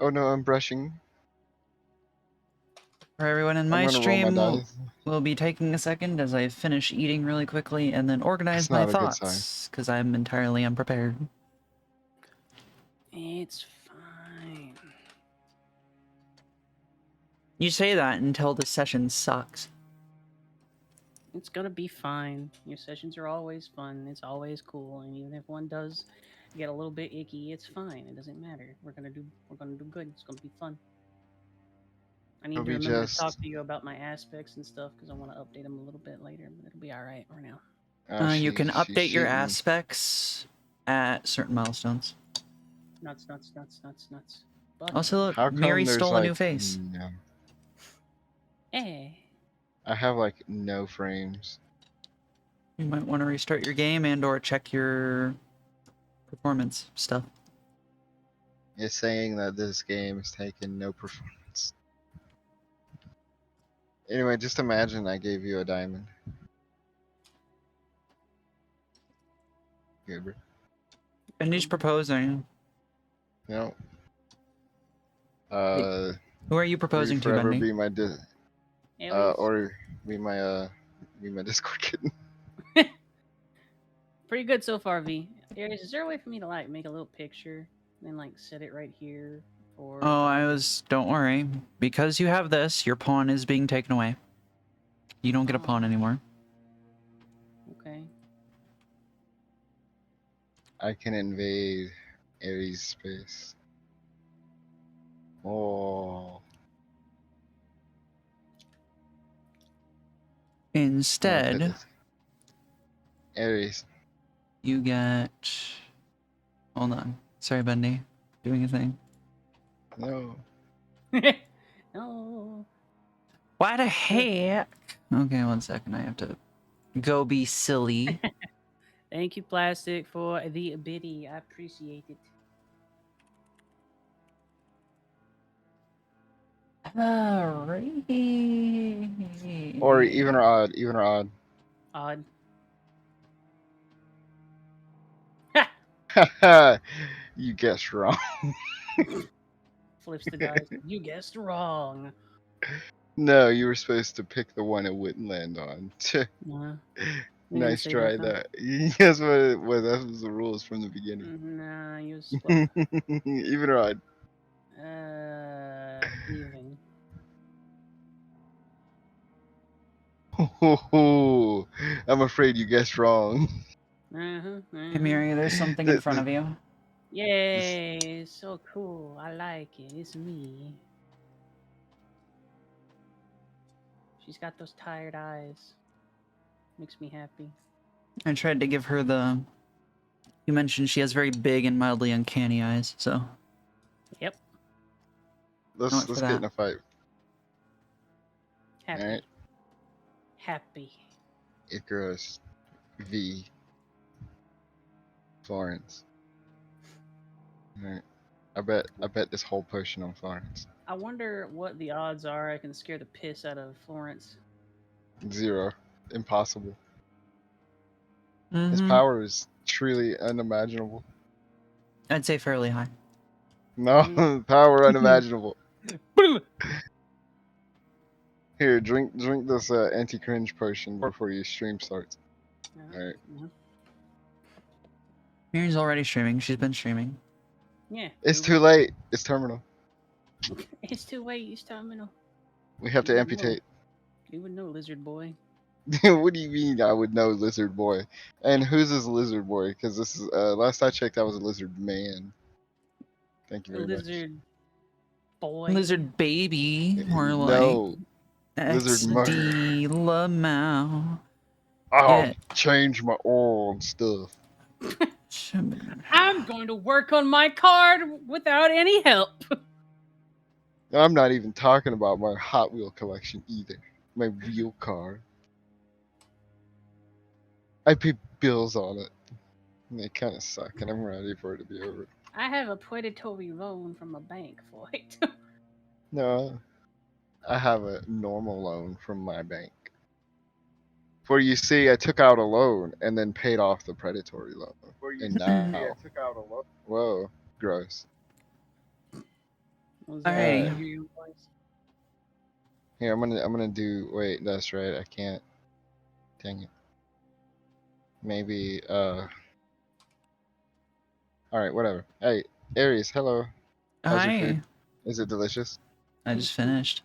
Oh no, I'm brushing. For everyone in I'm my gonna roll my stream, dice. we'll be taking a second as I finish eating really quickly and then organize That's my not a good sign. thoughts, because I'm entirely unprepared. It's fine. You say that until the session sucks. It's gonna be fine. Your sessions are always fun. It's always cool, and even if one does get a little bit icky, it's fine. It doesn't matter. We're gonna do good. It's gonna be fun. I need It'll to be remember to talk just. to you about my aspects and stuff because I want to update them a little bit later. But it'll be all right for now. You can She's update your shooting. aspects at certain milestones. Nuts. But, Also, look, How come Miri there's stole like a new face. no? eh. I have like no frames. You might want to restart your game and/or check your performance stuff. It's saying that this game is taking no performance. Anyway, just imagine I gave you a diamond. Good, bro. And he's proposing. You know, Who are you will you proposing to, forever Bendy? be my Alias. or be my Discord kitten? Pretty good so far, V. Aries, is there a way for me to like make a little picture and like set it right here for? Oh, don't worry. Because you have this, your pawn is being taken away. You don't get a pawn anymore. Okay. I can invade Ares' space. Oh. Instead, Ares. you get... Hold on. Sorry, Bendy. Doing a thing. No. No. Why the heck? Okay, 1 second. I have to go be silly. Thank you, Plastic, for the biddy. I appreciate it. Alrighty. Or even or odd. Odd. You guessed wrong. Flips the dice. You guessed wrong. No, you were supposed to pick the one it wouldn't land on. Nah. Nice say try that, that. That's what it was. That was the rules from the beginning. Nah, you spot. Even or odd. Even. I'm afraid you guessed wrong. Hey, Miri, there's something in front of you. Yay! So cool. I like it. It's me. She's got those tired eyes. Makes me happy. I tried to give her the... You mentioned she has very big and mildly uncanny eyes, so... Yep. Let's get in a fight. Happy. All right. Happy. Icarus v Florence. All right. I bet this whole potion on Florence. I wonder what the odds are I can scare the piss out of Florence. 0. Impossible. Mm-hmm. His power is truly unimaginable. I'd say fairly high. No, power unimaginable. Here, drink this anti-cringe potion before your stream starts. Alright. Miri's already streaming. She's been streaming. Yeah. It's too late. It's terminal. It's too late. It's terminal. We have to amputate. You would know, lizard boy. What do you mean I would know, lizard boy? And who's this lizard boy? Because this is last I checked, I was a lizard man. Thank you very much. Lizard boy. Lizard baby. Or No. like Lizard mother. XD Lamau. I'll change my old stuff. I'm going to work on my card without any help. I'm not even talking about my Hot Wheel collection either. My real car. I pay bills on it. And they kind of suck, and I'm ready for it to be over. I have a predatory loan from a bank for it. No, I have a normal loan from my bank. For you see, I took out a loan and then paid off the predatory loan. And now, I took out a loan. Whoa, gross. Was Alrighty. hear your voice. Here, I'm gonna do. Wait, that's right. I can't. Dang it. Maybe. All right, whatever. Hey, Aries. Hello. How's your food? Hi. Is it delicious? I just finished.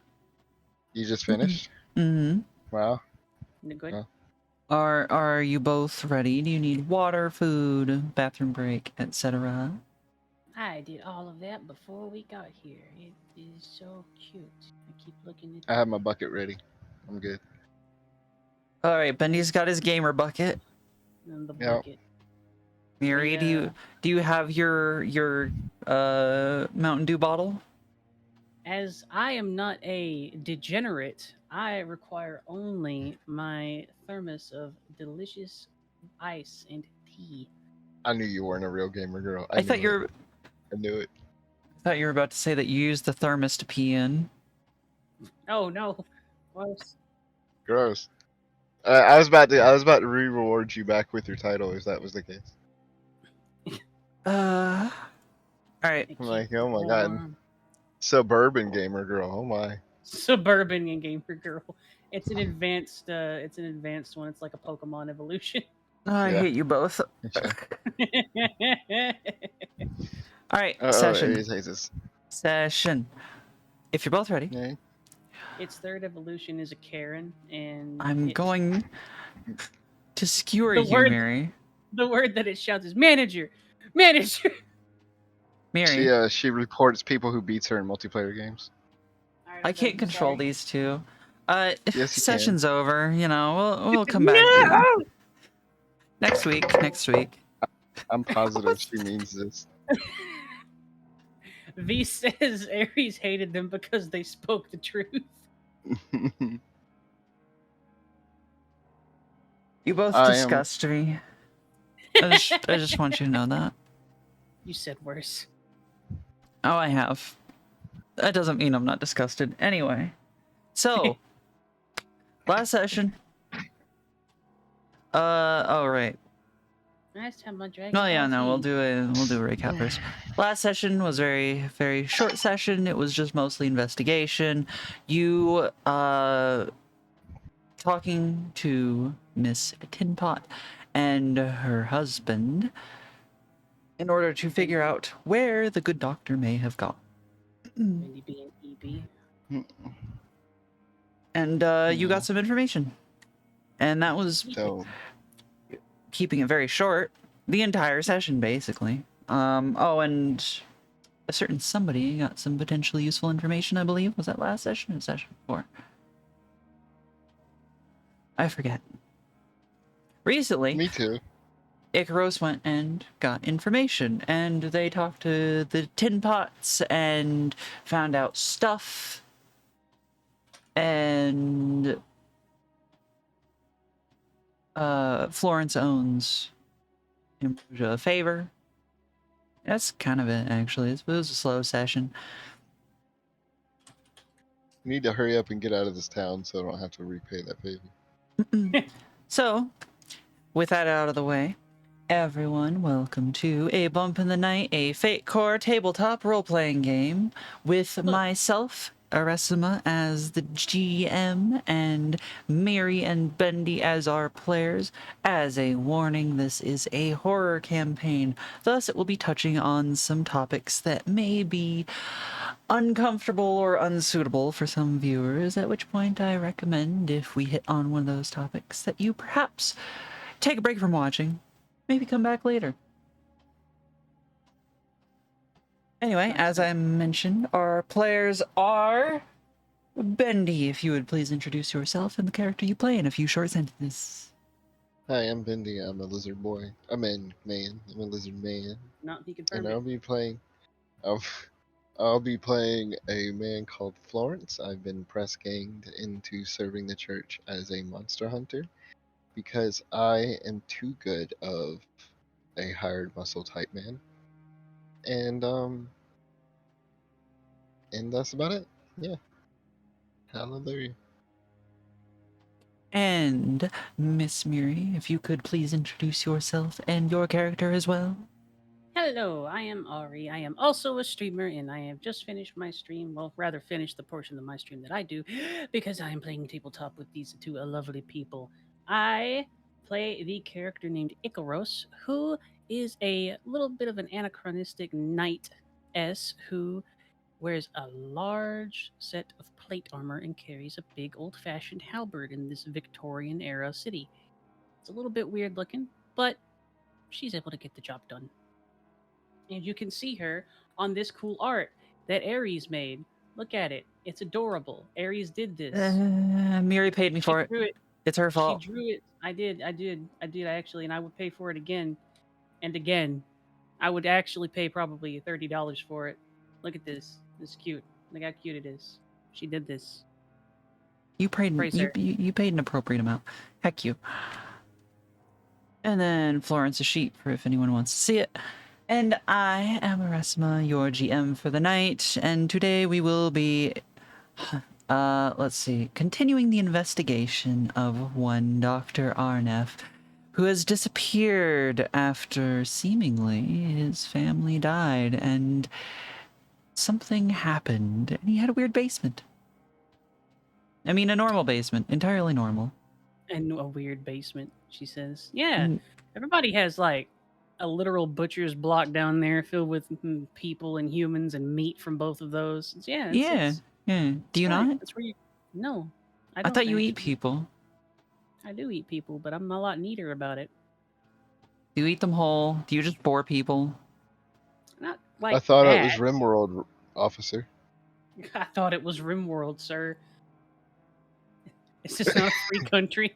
You just finished? Mm-hmm. Wow. Is it good? Oh. Are you both ready? Do you need water, food, bathroom break, etc.? I did all of that before we got here. It is so cute. I keep looking at I have my bucket ready. I'm good. All right, Bendy's got his gamer bucket. the Yep. bucket. Miri, do you have your Mountain Dew bottle? As I am not a degenerate, I require only my thermos of delicious ice and tea. I knew you weren't a real gamer girl. I thought I knew it. you were about to say that you used the thermos to pee in. Oh no. Gross. Gross. I was about to re-reward you back with your title if that was the case. All right. I I'm keep like, it oh my god, warm. suburban gamer girl. Oh my. Suburban and gamer girl. It's an advanced one. It's like a Pokemon evolution. Oh, I Yeah. hate you both. All right, Oh, Aries hates us. session. If you're both ready, Yeah. Its third evolution is a Karen, and I'm going to skewer the you, word Mary. the word that it shouts is manager, manager. Mary, She reports people who beats her in multiplayer games. All right, I I'm done. can't control Sorry. these two. Yes, you can. Session's over. You know, we'll come back No! next week. Next week. I'm positive she means this. V says Aries hated them because they spoke the truth. You both I am. disgust me. I just want you to know that. You said worse. Oh, I have. That doesn't mean I'm not disgusted. Anyway, so last session. Oh right. Last time on Dragon Oh yeah, Ball no, Z. we'll do a recap first. Last session was very short session. It was just mostly investigation. You talking to Miss Tinpot and her husband in order to figure out where the good doctor may have gone. Bendy B and EB. And you got some information. And that was So keeping it very short. The entire session, basically. Oh, and a certain somebody got some potentially useful information, I believe. Was that last session or session before? I forget. Recently, me too. Icaros went and got information, and they talked to the tin pots and found out stuff. And Florence owns Ambrosia a favor. That's kind of it, actually. It was a slow session. We need to hurry up and get out of this town so I don't have to repay that favor. So, with that out of the way, everyone, welcome to A Bump in the Night, a Fate Core tabletop role-playing game with myself, Aresima, as the GM, and Mary and Bendy as our players. As a warning, this is a horror campaign, thus it will be touching on some topics that may be uncomfortable or unsuitable for some viewers, at which point I recommend, if we hit on one of those topics, that you perhaps take a break from watching, maybe come back later. Anyway, as I mentioned, our players are Bendy. If you would please introduce yourself and the character you play in a few short sentences. Hi, I'm Bendy. I'm a lizard boy. I'm a lizard man. Not be And confirmed. I'll be playing a man called Florence. I've been press ganged into serving the church as a monster hunter because I am too good of a hired muscle type man. And that's about it. Yeah. Hallelujah. And Miss Miri, if you could please introduce yourself and your character as well. Hello, I am Ari. I am also a streamer, and I have just finished my stream. Well, rather, finished the portion of my stream that I do, because I am playing tabletop with these two lovely people. I play the character named Icaros, who is a little bit of an anachronistic knight S who wears a large set of plate armor and carries a big old fashioned halberd in this Victorian era city. It's a little bit weird looking, but she's able to get the job done. And you can see her on this cool art that Aries made. Look at it. It's adorable. Aries did this. Miri paid me She for it. drew it. It's her She fault. drew it. I did actually, and I would pay for it again and again. I would actually pay probably $30 for it. Look at this. This is cute. Look how cute it is. She did this. You paid Praise her. you paid an appropriate amount. Heck you. And then Florence a sheet for if anyone wants to see it. And I am Erasma, your GM for the night, and today we will be let's see, continuing the investigation of one Dr. Arnef, who has disappeared after seemingly his family died and something happened, and he had a weird basement. I mean, a normal basement, entirely normal. And a weird basement, she says. Yeah, Mm, everybody has like a literal butcher's block down there filled with people and humans and meat from both of those. Yeah, it's yeah, it's yeah. Do it's you right. not? That's where you. No, I I don't thought you eat actually. people. I do eat people, but I'm a lot neater about it. Do you eat them whole? Do you just bore people? Not I like thought it that. was RimWorld, officer. I thought it was RimWorld, sir. Is this not a free country?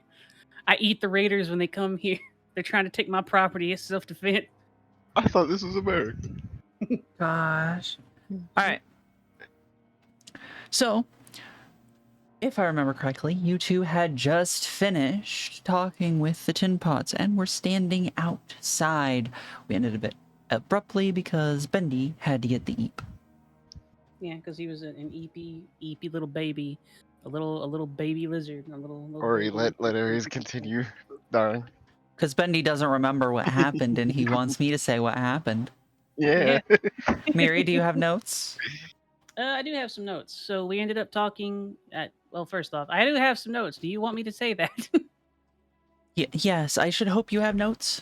I eat the raiders when they come here. They're trying to take my property. It's self defense. I thought this was America. Gosh. All right. So, if I remember correctly, you two had just finished talking with the tin pots and were standing outside. We ended a bit abruptly because Bendy had to get the eep. Yeah, because he was an eepy little baby, a little baby lizard, a little Ori, baby. let Aries continue. Darn. Because Bendy doesn't remember what happened and he wants me to say what happened. Yeah. Yeah. Miri, do you have notes? I do have some notes. So we ended up talking at. Well, first off, I do have some notes. Do you want me to say that? Yes, I should hope you have notes.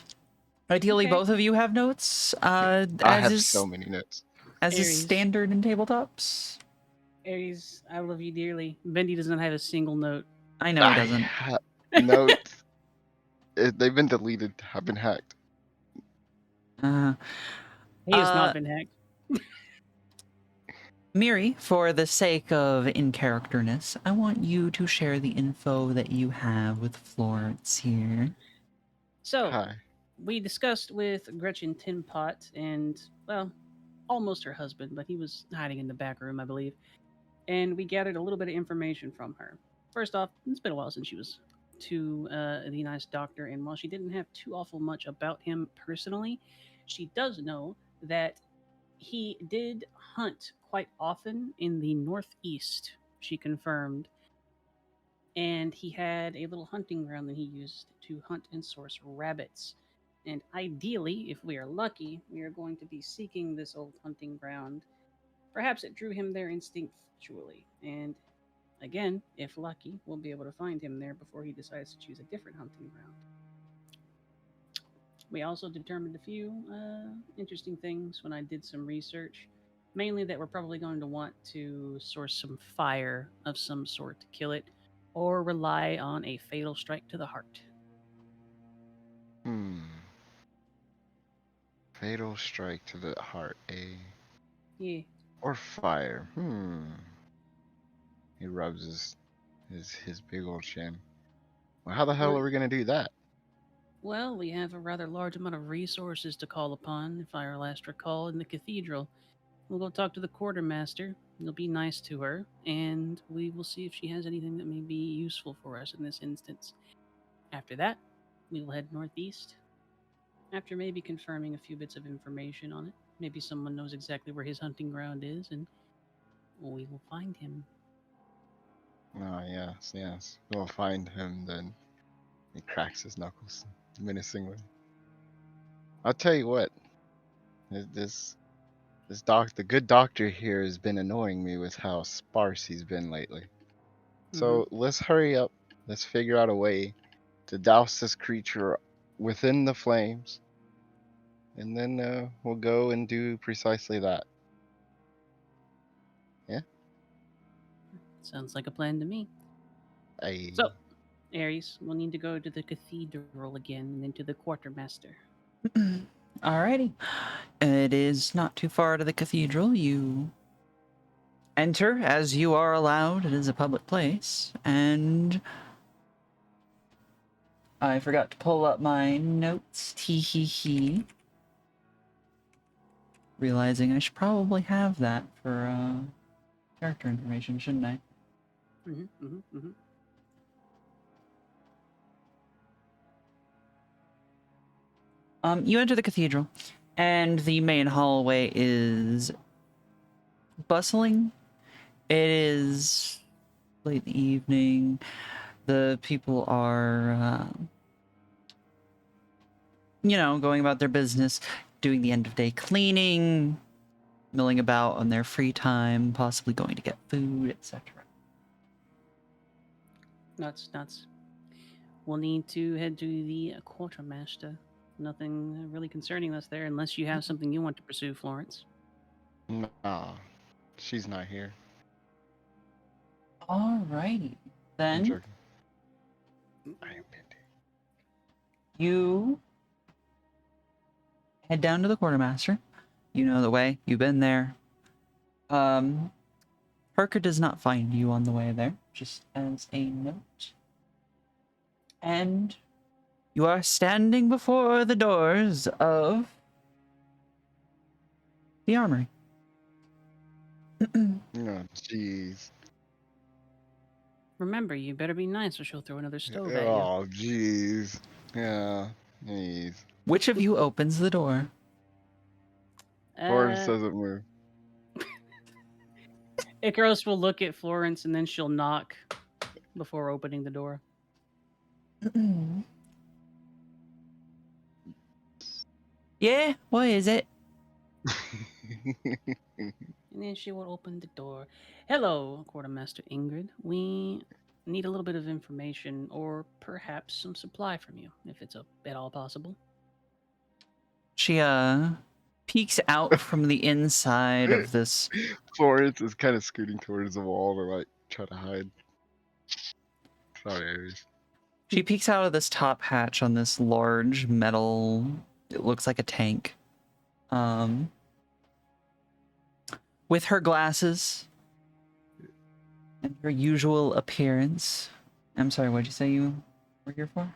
Ideally, Okay. both of you have notes, I as have so is many notes. Aries, standard in tabletops. Aries, I love you dearly. Bendy does not have a single note. I know he I doesn't. have notes. They've been deleted. I've been hacked. Uh, He has not been hacked. Miri, for the sake of in-characterness, I want you to share the info that you have with Florence here. So Hi. we discussed with Gretchen Tinpot and well, almost her husband, but he was hiding in the back room, I believe. And we gathered a little bit of information from her. First off, it's been a while since she was to the nice doctor, and while she didn't have too awful much about him personally, she does know that he did hunt quite often in the northeast. She confirmed, and he had a little hunting ground that he used to hunt and source rabbits. And ideally, if we are lucky, we are going to be seeking this old hunting ground. Perhaps it drew him there instinctually, and again, if lucky, we'll be able to find him there before he decides to choose a different hunting ground. We also determined a few interesting things when I did some research. Mainly that we're probably going to want to source some fire of some sort to kill it, or rely on a fatal strike to the heart. Hmm. Fatal strike to the heart. Yeah. Or fire. He rubs his big old chin. Well, how the hell Well, are we gonna do that? well, we have a rather large amount of resources to call upon, if I last recall, in the cathedral. We'll go talk to the quartermaster. We'll be nice to her, and we will see if she has anything that may be useful for us in this instance. After that, we will head northeast. After maybe confirming a few bits of information on it, maybe someone knows exactly where his hunting ground is, and we will find him. Oh yes, yes. We'll find him then. He cracks his knuckles menacingly. I'll tell you what. This the good doctor here has been annoying me with how sparse he's been lately. Mm-hmm. So let's hurry up. Let's figure out a way to douse this creature within the flames, and then we'll go and do precisely that. Yeah. Sounds like a plan to me. I. So, Aries, we'll need to go to the cathedral again and then to the quartermaster. Alrighty. It is not too far to the cathedral. You enter as you are allowed. It is a public place. And I forgot to pull up my notes. Tee hee hee. Realizing I should probably have that for character information, shouldn't I? Mm-hmm, mm-hmm, mm-hmm. You enter the cathedral, and the main hallway is bustling. It is late in the evening. The people are, going about their business, doing the end of day cleaning, milling about on their free time, possibly going to get food, etc. Nuts, nuts. We'll need to head to the quartermaster. Nothing really concerning us there, unless you have something you want to pursue, Florence. Nah, she's not here. Alrighty. I'm Then joking. I am Mindy. you head down to the quartermaster. You know the way. You've been there. Parker does not find you on the way there, just as a note. And you are standing before the doors of the armory. Oh, jeez. Remember, you better be nice or she'll throw another stove at you. Oh, jeez. Yeah. Jeez. Which of you opens the door? Florence Uh, doesn't move. Icarus will look at Florence and then she'll knock before opening the door. Yeah, what is it? And then she will open the door. Hello, Quartermaster Ingrid. We need a little bit of information or perhaps some supply from you, if it's at all possible. She peeks out from the inside of this. Florence is kind of scooting towards the wall to like try to hide. Sorry, Aries. She peeks out of this top hatch on this large metal. It looks like a tank. With her glasses and her usual appearance. I'm sorry, what'd you say you were here for?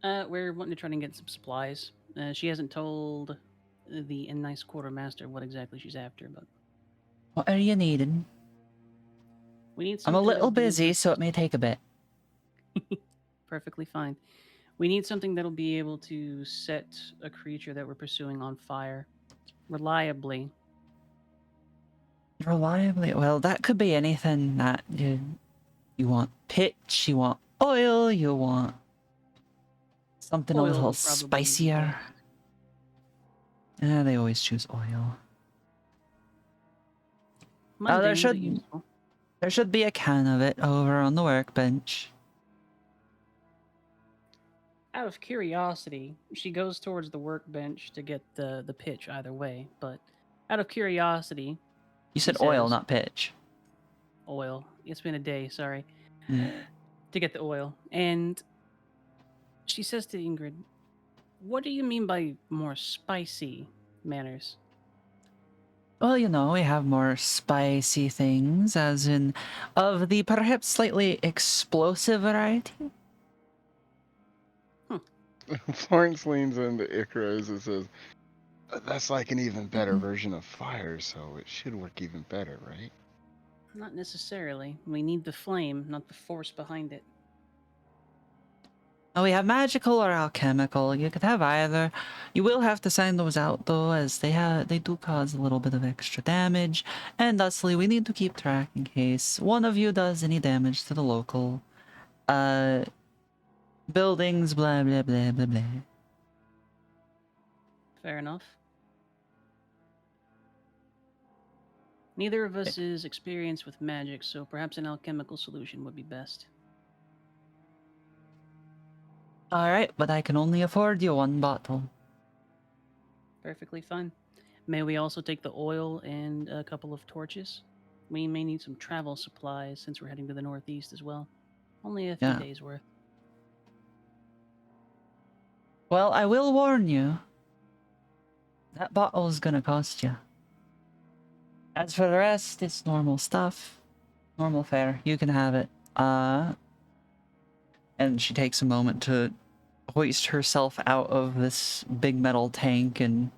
We're wanting to try and get some supplies. She hasn't told the nice quartermaster what exactly she's after, but What are you needing? we need I'm a something little that'll be busy, able so it may take a bit. perfectly fine. We need something that'll be able to set a creature that we're pursuing on fire reliably. Reliably, well, that could be anything that you want pitch, you want oil, you want something a Oil little would probably be spicier. They always choose oil. Oh, mundane but useful. there should be a can of it over on the workbench. Out of curiosity, she goes towards the workbench to get the pitch either way, but out of curiosity, You she said oil, says not pitch. oil. It's been a day, sorry. Mm. To get the oil. And she says to Ingrid, "What do you mean by more spicy manners?" Well, we have more spicy things, as in of the perhaps slightly explosive variety. Florence leans into Icarus and says, "That's like an even better version of fire, so it should work even better, right?" Not necessarily. We need the flame, not the force behind it. Oh, we have magical or alchemical. You could have either. You will have to send those out though, as they do cause a little bit of extra damage, and thusly we need to keep track in case one of you does any damage to the local buildings. Blah blah blah blah blah. Fair enough. Neither of us is experienced with magic, so perhaps an alchemical solution would be best. All right, but I can only afford you one bottle. Perfectly fine. May we also take the oil and a couple of torches? We may need some travel supplies since we're heading to the northeast as well. Only a few Yeah. days worth. Well, I will warn you. That bottle is gonna cost you. As for the rest, it's normal stuff. Normal fare. You can have it. And she takes a moment to hoist herself out of this big metal tank and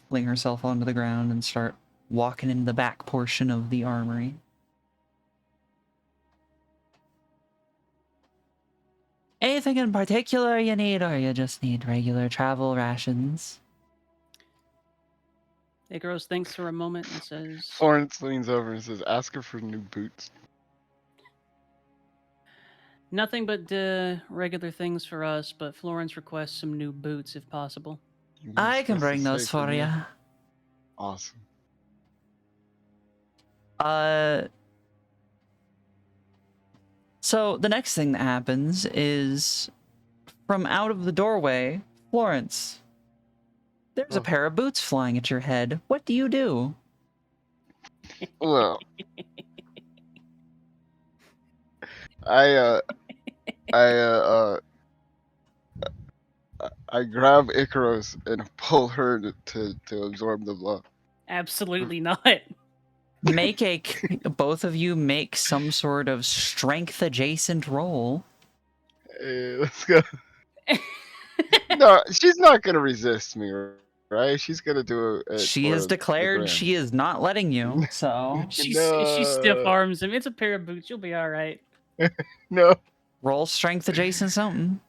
fling herself onto the ground and start walking into the back portion of the armory. Anything in particular you need, or you just need regular travel rations? Icaros thinks for a moment and says, Florence leans over and says, "Ask her for new boots." nothing but regular things for us, but Florence requests some new boots if possible. You were I can supposed to bring say those for me. you. Awesome. So the next thing that happens is from out of the doorway, Florence, there's a Oh. pair of boots flying at your head. What do you do? Well, I I grab Icaros and pull her to absorb the blow. Absolutely not. Both of you make some sort of strength adjacent roll. Hey, let's go. No, she's not gonna resist me, right? She's gonna do it She for has the declared gram. she is not letting you, so She stiff No, arms him. It's a pair of boots. You'll be all right. no. roll strength adjacent something.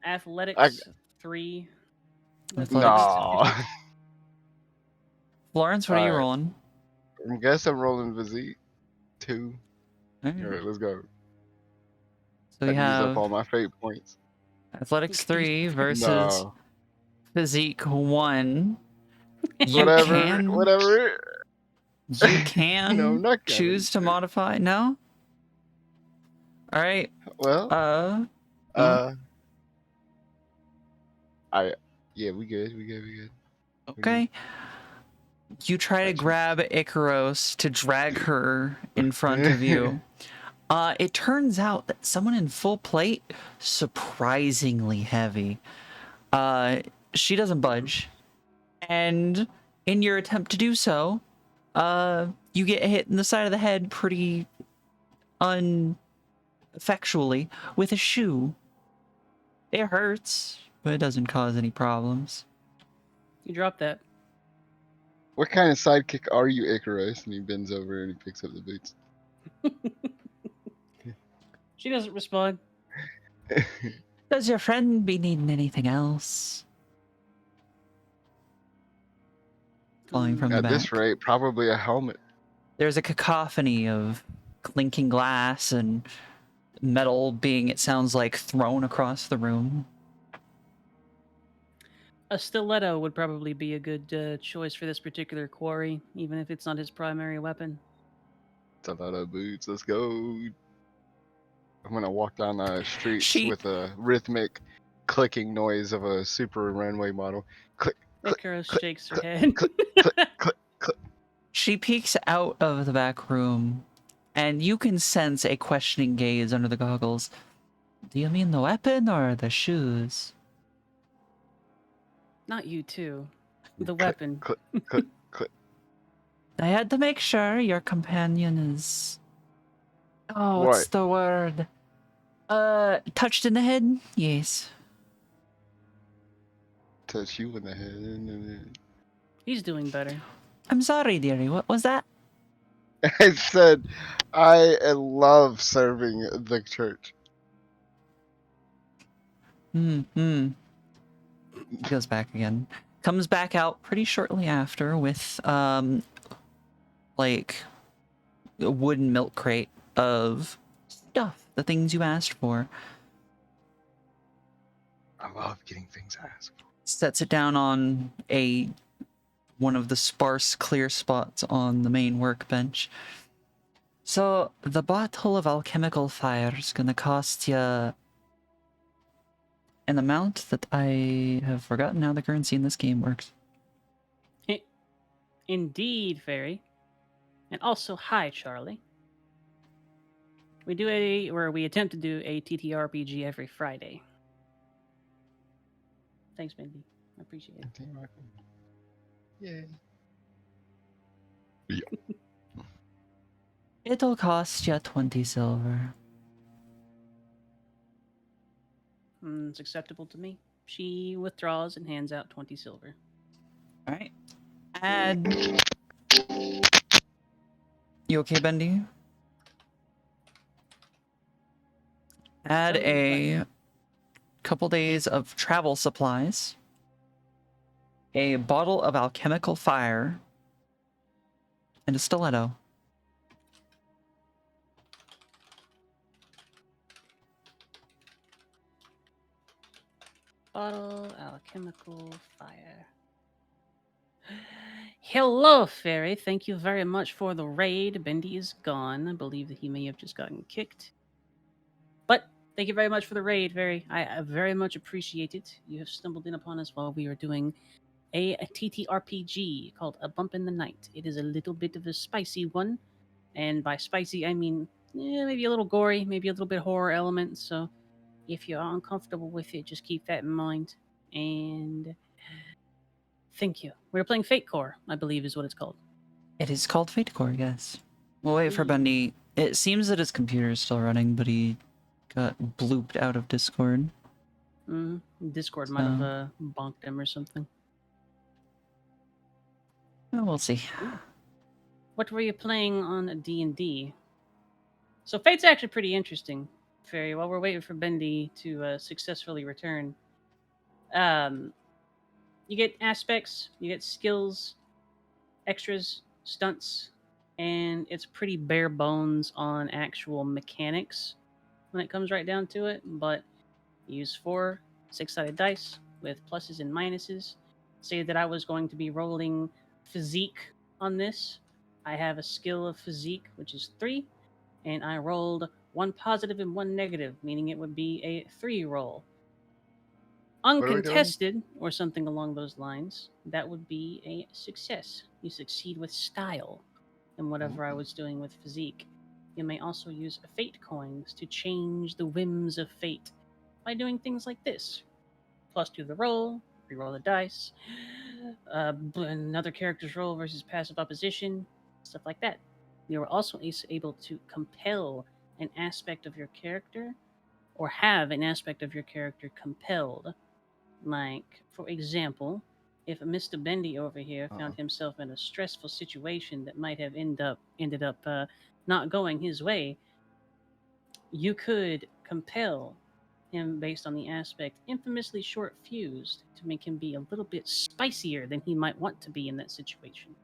Athletics 3. That's Athletics. No. Florence, what are you Alright, rolling? I guess I'm rolling physique 2. Alright. Alright, let's go. So we Gotta use up have all my fate points. athletics 3 versus No. physique 1. You Whatever, can whatever. you No, can I'm not gonna. choose to modify. No? All right. Well, Uh uh, yeah, we good, we good, we good. okay. You try to Got you. grab Icaros to drag her in front of you. It turns out that someone in full plate, surprisingly heavy. She doesn't budge. And in your attempt to do so, you get hit in the side of the head pretty uneffectually with a shoe. It hurts, but it doesn't cause any problems. You drop that. What kind of sidekick are you, Icarus? And he bends over and he picks up the boots. She doesn't respond. Does your friend be needing anything else? Falling from the At this back. rate, probably a helmet. There's a cacophony of clinking glass and metal being, it sounds like, thrown across the room. A stiletto would probably be a good choice for this particular quarry, even if it's not his primary weapon. It's a lot of boots. Let's go. I'm gonna walk down the streets She with a rhythmic clicking noise of a super runway model. Click, click, Icarus click, shakes her click, head. click, click, click, click. she peeks out of the back room, and you can sense a questioning gaze under the goggles. Do you mean the weapon or the shoes? Not you too. The Click, weapon. click, click, click. I had to make sure your companion is... Oh, what's What? the word? Touched in the head? Yes. Touch you in the head. He's doing better. I'm sorry, dearie. What was that? I said, I love serving the church. He goes back again. Comes back out pretty shortly after with, like, a wooden milk crate of stuff. The things you asked for. I love getting things asked. sets it down on one of the sparse clear spots on the main workbench. So the bottle of alchemical fire is gonna cost you an amount that I have forgotten how the currency in this game works. Indeed, Fairy. And also, hi, Charlie. We attempt to do a TTRPG every Friday. Thanks, Mindy. I appreciate it. Yay. It'll cost you 20 silver. It's acceptable to me. She withdraws and hands out 20 silver. All right. Add. You okay, Bendy? Add Totally a couple days of travel supplies, a bottle of alchemical fire, and a stiletto. Bottle, alchemical fire. Hello, Fairy. Thank you very much for the raid. Bendy is gone. I believe that he may have just gotten kicked. But thank you very much for the raid, Fairy. I very much appreciate it. You have stumbled in upon us while we are doing a TTRPG called A Bump in the Night. It is a little bit of a spicy one. And by spicy, I mean maybe a little gory, maybe a little bit horror element. So if you're uncomfortable with it, just keep that in mind. And thank you. We're playing Fate Core, I believe is what it's called. It is called Fate Core, yes. We'll wait for Bendy. It seems that his computer is still running, but he got blooped out of Discord. Discord might have bonked him or something. Well, we'll see. What were you playing on D&D? So Fate's actually pretty interesting, Fairy. While we're waiting for Bendy to successfully return, you get aspects, you get skills, extras, stunts, and it's pretty bare bones on actual mechanics when it comes right down to it. But you use 4 6-sided dice with pluses and minuses. Say that I was going to be rolling physique on this. I have a skill of physique, which is 3, and I rolled 1 positive and 1 negative, meaning it would be a 3 roll. What are we doing? Uncontested, or something along those lines, that would be a success. You succeed with style in whatever I was doing with physique. You may also use fate coins to change the whims of fate by doing things like this. +2 the roll, reroll the dice, another character's roll versus passive opposition, stuff like that. You are also able to compel an aspect of your character or have an aspect of your character compelled. Like, for example, if Mr. Bendy over here found himself in a stressful situation that might have ended up not going his way, you could compel him based on the aspect infamously short fused to make him be a little bit spicier than he might want to be in that situation.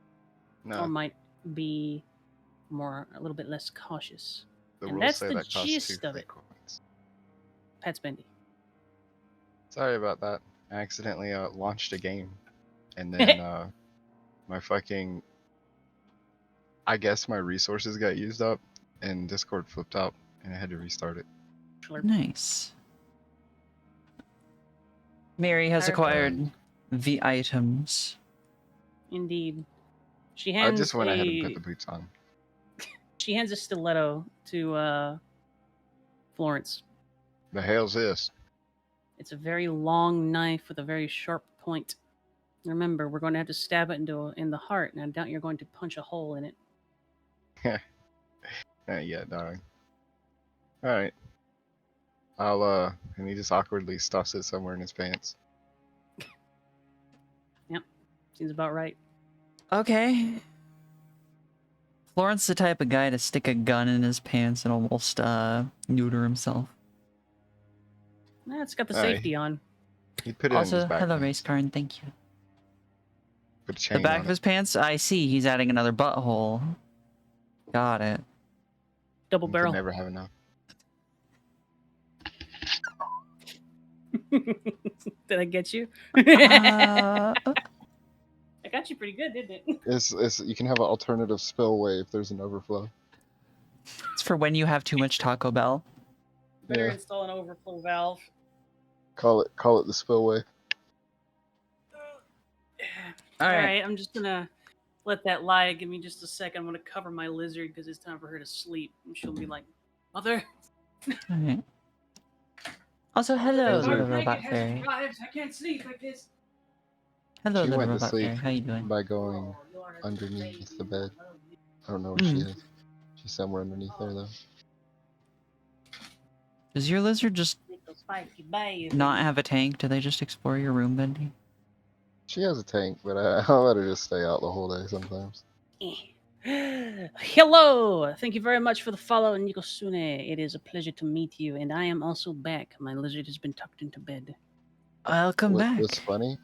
No. Or might be a little bit less cautious. The And rules that's say the that costs 2 gist of fate it. coins. Pat's Bendy. Sorry about that. I accidentally launched a game, and then my fucking, I guess my resources got used up, and Discord flipped out, and I had to restart it. Nice. Mary has acquired the items. Indeed. She I hands just went ahead and put the boots on. She hands a stiletto to Florence. The hell's this? It's a very long knife with a very sharp point. Remember, we're going to have to stab it in the heart, and I doubt you're going to punch a hole in it. Yeah, darn. Alright. And he just awkwardly stuffs it somewhere in his pants. Yep, seems about right. Okay. Florence the type of guy to stick a gun in his pants and almost neuter himself. It's got the safety on. He put it in his Also, back hello, pants. race car, and thank you. Put a chain The back on of his pants, I see. He's adding another butthole. Got it. Double You barrel. can never have enough. Did I get you? Uh, I got you pretty good, didn't it? It's you can have an alternative spillway if there's an overflow. it's for when you have too much Taco Bell. Better Yeah. install an overflow valve. Call it the spillway. All All right. right, I'm just gonna let that lie. Give me just a second. I'm gonna cover my lizard because it's time for her to sleep, and she'll be like, "Mother, All right. Also, Mother, hello, the Lizard. little dark blanket robot hasn't fairy. arrived. I can't sleep like this." Hello, She little went to robot sleep fairy. How you doing? by going Oh, you are a good underneath baby. the bed. I love you. I don't know where she Hmm. is. She's somewhere underneath there though. Does your lizard just Little spiky baby. not have a tank? Do they just explore your room, Bendy? She has a tank, but I'll let her just stay out the whole day sometimes. Hello! Thank you very much for the follow, Nikosune. It is a pleasure to meet you, and I am also back. My lizard has been tucked into bed. Welcome What's back. funny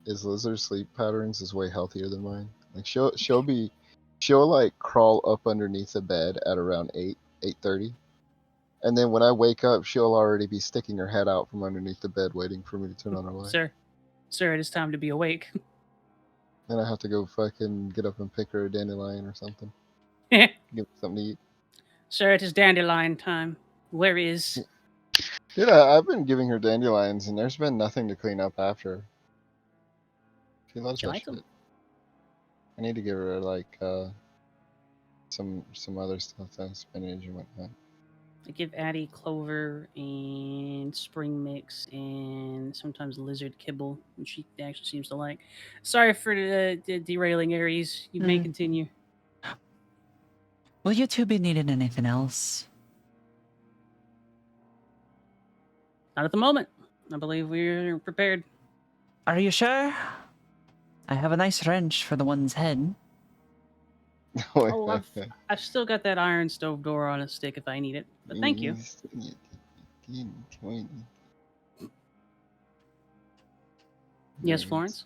is Lizard's sleep patterns is way healthier than mine. Like she'll like crawl up underneath the bed at around 8:30, and then when I wake up, she'll already be sticking her head out from underneath the bed, waiting for me to turn on her light. Sir, it is time to be awake. Then I have to go fucking get up and pick her a dandelion or something. Give her something to eat. Sir, it is dandelion time. Where is. Dude, I've been giving her dandelions, and there's been nothing to clean up after. She loves She that like them? shit. I need to give her like some other stuff, spinach and whatnot. I give Addie clover and spring mix and sometimes lizard kibble, which she actually seems to like. Sorry for the derailing Aries. You may Hmm. continue. Will you two be needing anything else? Not at the moment. I believe we're prepared. Are you sure? I have a nice wrench for the one's head. Oh, I've still got that iron stove door on a stick if I need it. But thank you. Yes, Florence.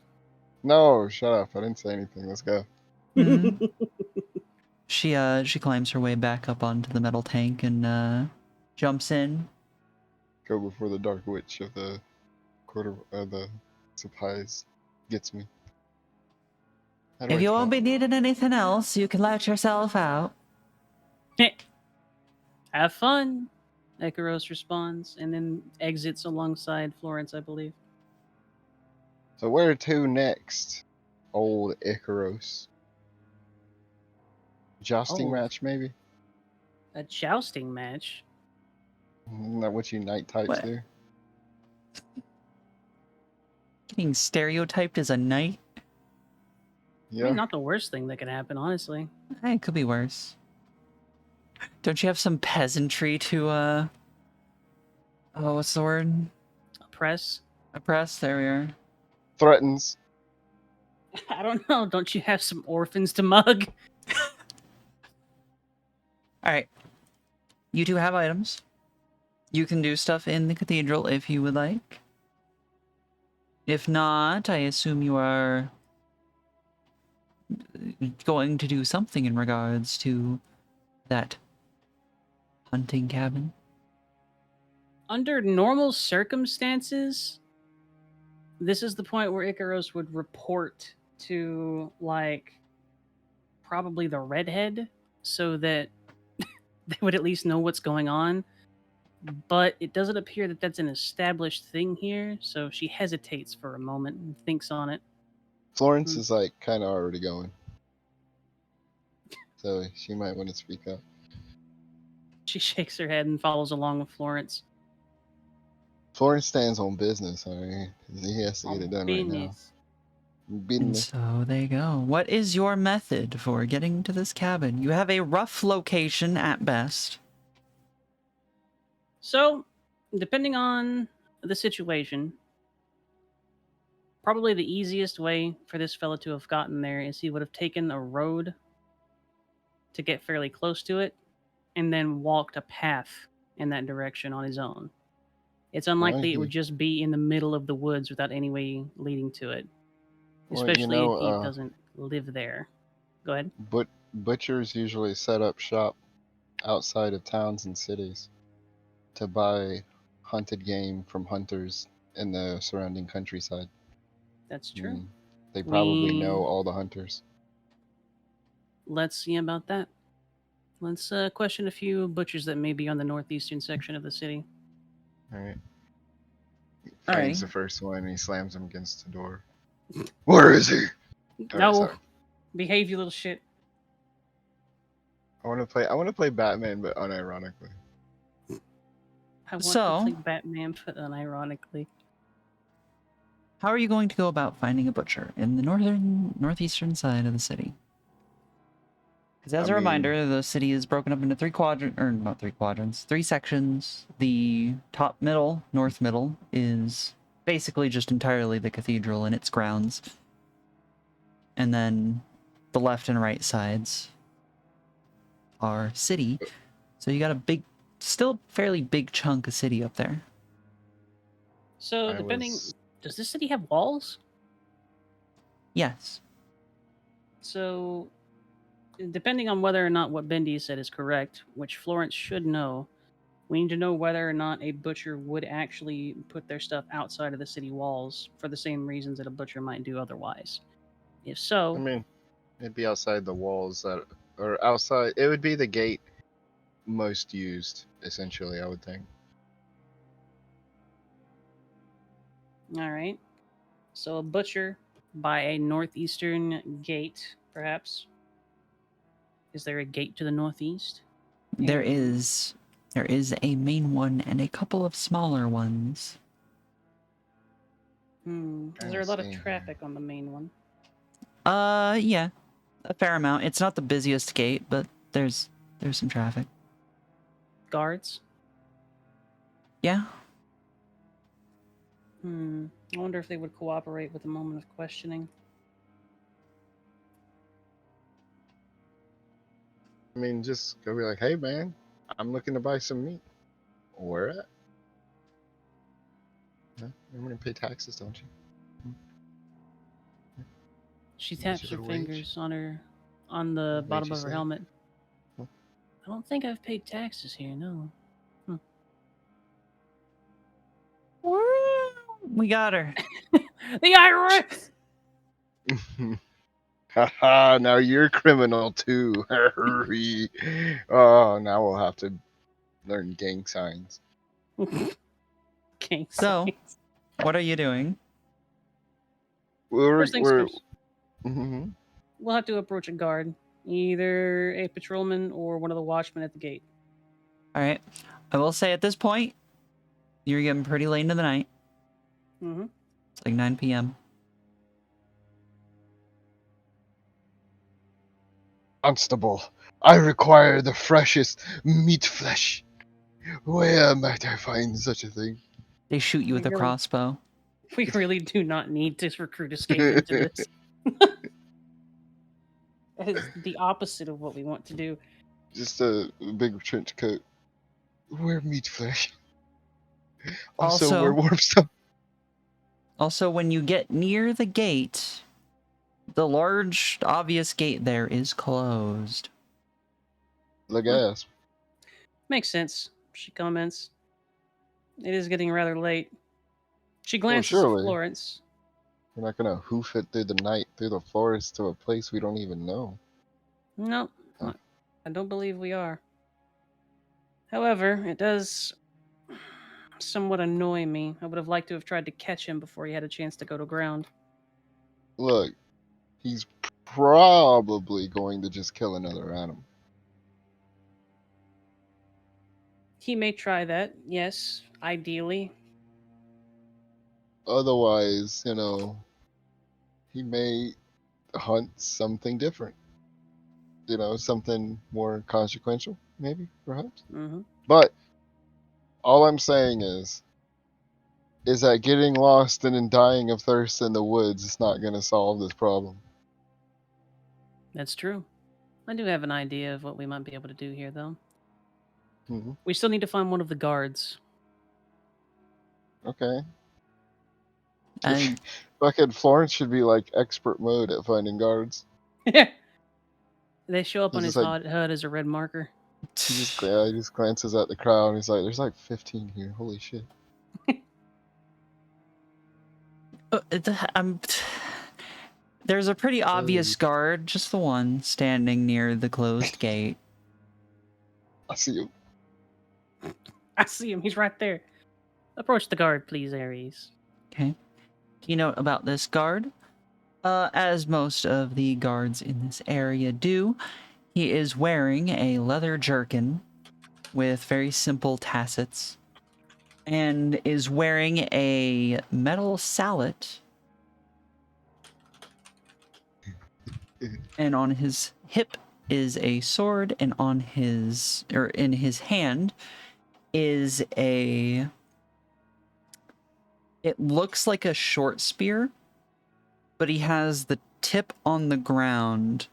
No, shut up. I didn't say anything. Let's go. Hmm. She climbs her way back up onto the metal tank and jumps in. Go before the dark witch of the quarter the supplies gets me. How do If I you won't talk? be needing anything else, you can let yourself out. Have fun. Ekaros responds and then exits alongside Florence, I believe. So where to next? Old Icaros. Jousting Oh, match, maybe? a jousting match. Isn't that what you night types What? do? Getting stereotyped as a knight? I Yeah. mean, not the worst thing that could happen, honestly. It could be worse. Don't you have some peasantry to, oh, what's the word? Oppress? Oppress? There we are. Threatens. I don't know. Don't you have some orphans to mug? Alright. You two have items. You can do stuff in the cathedral if you would like. If not, I assume you are going to do something in regards to that hunting cabin. Under normal circumstances, this is the point where Icaros would report to, like, probably the redhead so that they would at least know what's going on. But it doesn't appear that that's an established thing here, so she hesitates for a moment and thinks on it. Florence is like kind of already going. So she might want to speak up. She shakes her head and follows along with Florence. Florence stands on business, alright? He has to get it done right now. And Business. so they go. What is your method for getting to this cabin? You have a rough location at best. So, depending on the situation, probably the easiest way for this fellow to have gotten there is he would have taken a road to get fairly close to it and then walked a path in that direction on his own. It's unlikely it would just be in the middle of the woods without any way leading to it, Well, especially if he doesn't live there. Go ahead. butchers usually set up shop outside of towns and cities to buy hunted game from hunters in the surrounding countryside. That's I true. mean, they probably know We all the hunters. let's see about that. Let's question a few butchers that may be on the northeastern section of the city. All right. Finds Alrighty. the first one and he slams him against the door. Where is he? All right, No, sorry. behave, you little shit. I want to play. I want to play Batman, but unironically. I want to So- play Batman, but unironically. How are you going to go about finding a butcher in the northeastern side of the city? Because as I a mean- reminder, the city is broken up into three sections. The top middle, north middle, is basically just entirely the cathedral and its grounds. And then the left and right sides are city. So you got a big, still fairly big chunk of city up there. So, does this city have walls? Yes. So, depending on whether or not what Bendy said is correct, which Florence should know, we need to know whether or not a butcher would actually put their stuff outside of the city walls for the same reasons that a butcher might do otherwise. If I so, mean, it'd be outside the walls that, or outside. It would be the gate most used, essentially. I would think. all right. So, a butcher by a northeastern gate, perhaps. Is there a gate to the northeast? There Hmm. is a main one and a couple of smaller ones. Is there a lot of traffic on the main one? Yeah, a fair amount. It's not the busiest gate, but there's some traffic. Guards? Yeah. I wonder if they would cooperate with the moment of questioning. I mean, just go be like, "Hey, man, I'm looking to buy some meat. Where at? Huh? You're gonna pay taxes, don't you? She Is taps your her wage? fingers on the What bottom made you of her say? helmet. Huh? I don't think I've paid taxes here, no. We got her. The IRS! Haha, now you're criminal too. Hurry. Oh, now we'll have to learn gang signs. Okay, So, what are you doing? We're, first things we're, first, mhm. we'll have to approach a guard. Either a patrolman or one of the watchmen at the gate. All right. I will say at this point, you're getting pretty late into the night. Mm-hmm. It's like 9 p.m. Constable, I require the freshest meat flesh. Where might I find such a thing? They shoot you with a really, crossbow. we really do not need to recruit escape into this. That is the opposite of what we want to do. Just a big trench coat. Where meat flesh? Also, where warm stuff. Also, when you get near the gate, the large, obvious gate there is closed. The gas. Makes sense, she comments. It is getting rather late. She Well, glances at surely. Florence. We're not gonna hoof it through the night, through the forest, to a place we don't even know. No, Huh. I don't believe we are. However, it does somewhat annoy me. I would have liked to have tried to catch him before he had a chance to go to ground. Look, he's probably going to just kill another animal. He may try that, yes, ideally. Otherwise, he may hunt something different. Something more consequential, maybe, perhaps. Mm-hmm. But all I'm saying is that getting lost and then dying of thirst in the woods is not going to solve this problem. That's true. I do have an idea of what we might be able to do here, though. Hmm. We still need to find one of the guards. Okay. I Fucking Florence should be like expert mode at finding guards. They show up He's on his just like, HUD as a red marker. he just glances at the crowd and he's like, "There's like 15 here. Holy shit!" I'm. There's a pretty obvious Oh, guard, just the one, standing near the closed gate. I see you. I see him. He's right there. Approach the guard, please, Ares. Okay. Keynote about this guard. As most of the guards in this area do, he is wearing a leather jerkin with very simple tassets and is wearing a metal sallet. And on his hip is a sword, and on his, or in his hand, is a, it looks like a short spear, but he has the tip on the ground,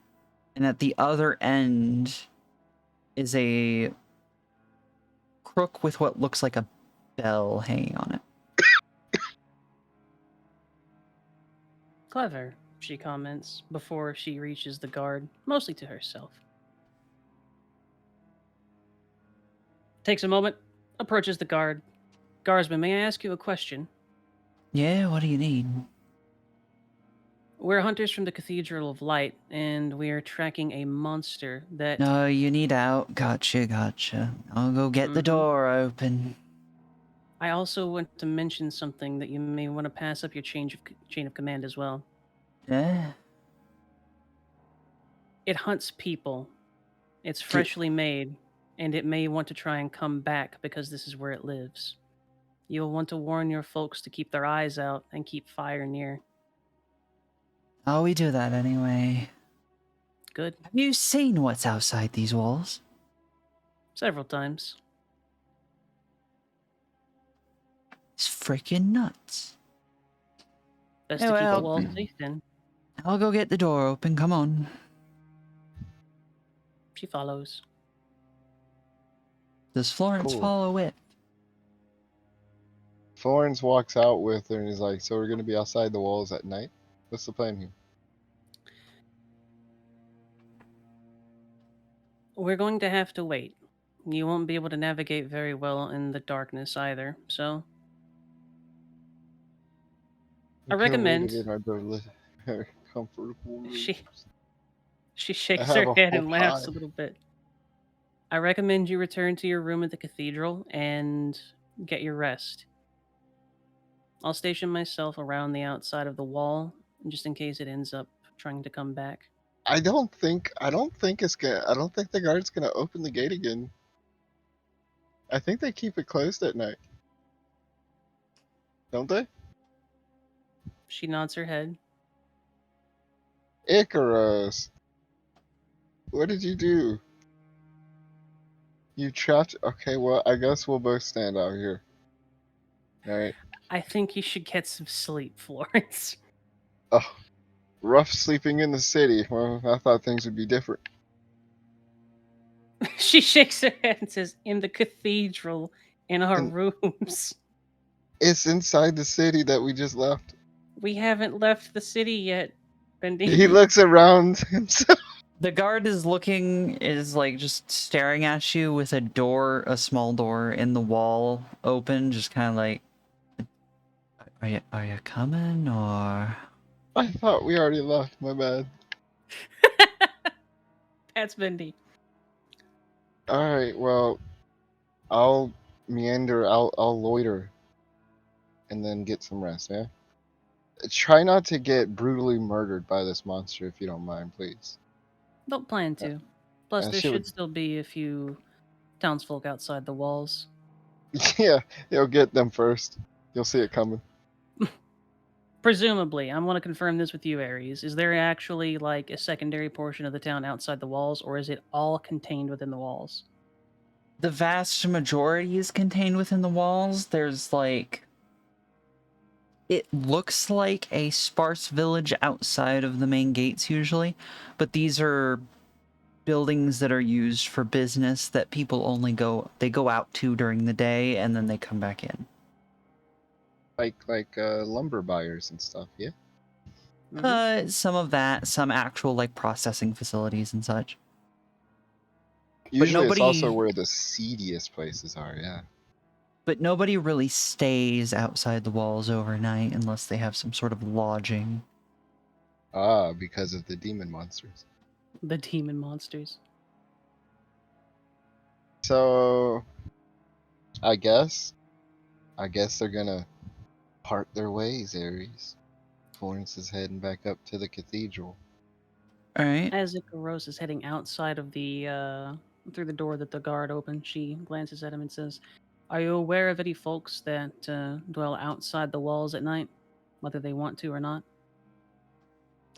and at the other end is a crook with what looks like a bell hanging on it. Clever, she comments before she reaches the guard, mostly to herself. Takes a moment, approaches the guard. Guardsman, may I ask you a question? Yeah, what do you need? We're hunters from the Cathedral of Light, and we are tracking a monster that. No, you need out. Gotcha. I'll go get the Mhm. door open. I also want to mention something that you may want to pass up your chain of command as well. Yeah. It hunts people. It's Do, freshly made, and it may want to try and come back because this is where it lives. You'll want to warn your folks to keep their eyes out and keep fire near. oh, we do that anyway. Good. Have you seen what's outside these walls? Several times. It's freaking nuts. Best Yeah, to keep the well, walls safe then. I'll go get the door open. Come on. She follows. Does Florence Cool. follow it? Florence walks out with her and is like, "So we're gonna be outside the walls at night? What's the plan here?" We're going to have to wait. You won't be able to navigate very well in the darkness either, so I We could have waited recommend. in our very comfortable She rooms. she I shakes have her a head whole and laughs pie. a little bit. I recommend you return to your room at the cathedral and get your rest. I'll station myself around the outside of the wall just in case it ends up trying to come back. I don't think the guard's gonna open the gate again. I think they keep it closed at night, don't they? She nods her head. Icarus, what did you do? You trapped. Okay, well, I guess we'll both stand out here. All right. I think you should get some sleep, Florence. Oh, rough sleeping in the city. Well, I thought things would be different. She shakes her head and says, "In the cathedral, in our And rooms. it's inside the city that we just left. We haven't left the city yet, Bendy." He looks around himself. The guard is like just staring at you with a small door in the wall open, just kind of like, are you coming or? I thought we already left. My bad. That's Bendy. All right. Well, I'll meander. I'll loiter, and then get some rest. Yeah. Try not to get brutally murdered by this monster, if you don't mind, please. Don't plan to. Plus, And there she should would. still be a few townsfolk outside the walls. Yeah, you'll get them first. You'll see it coming. Presumably, I want to confirm this with you, Ares. Is there actually like a secondary portion of the town outside the walls, or is it all contained within the walls? The vast majority is contained within the walls. There's like, it looks like a sparse village outside of the main gates usually, but these are buildings that are used for business that people only go out to during the day and then they come back in. Like lumber buyers and stuff. Yeah. Some of that, some actual like processing facilities and such. But Usually, it's also nobody where the seediest places are. Yeah. But nobody really stays outside the walls overnight unless they have some sort of lodging. Ah, because of the demon monsters. The demon monsters. So I guess they're gonna part their ways, Ares. Florence is heading back up to the cathedral. All right. As Icaros is heading outside of the through the door that the guard opened, she glances at him and says, "Are you aware of any folks that dwell outside the walls at night, whether they want to or not?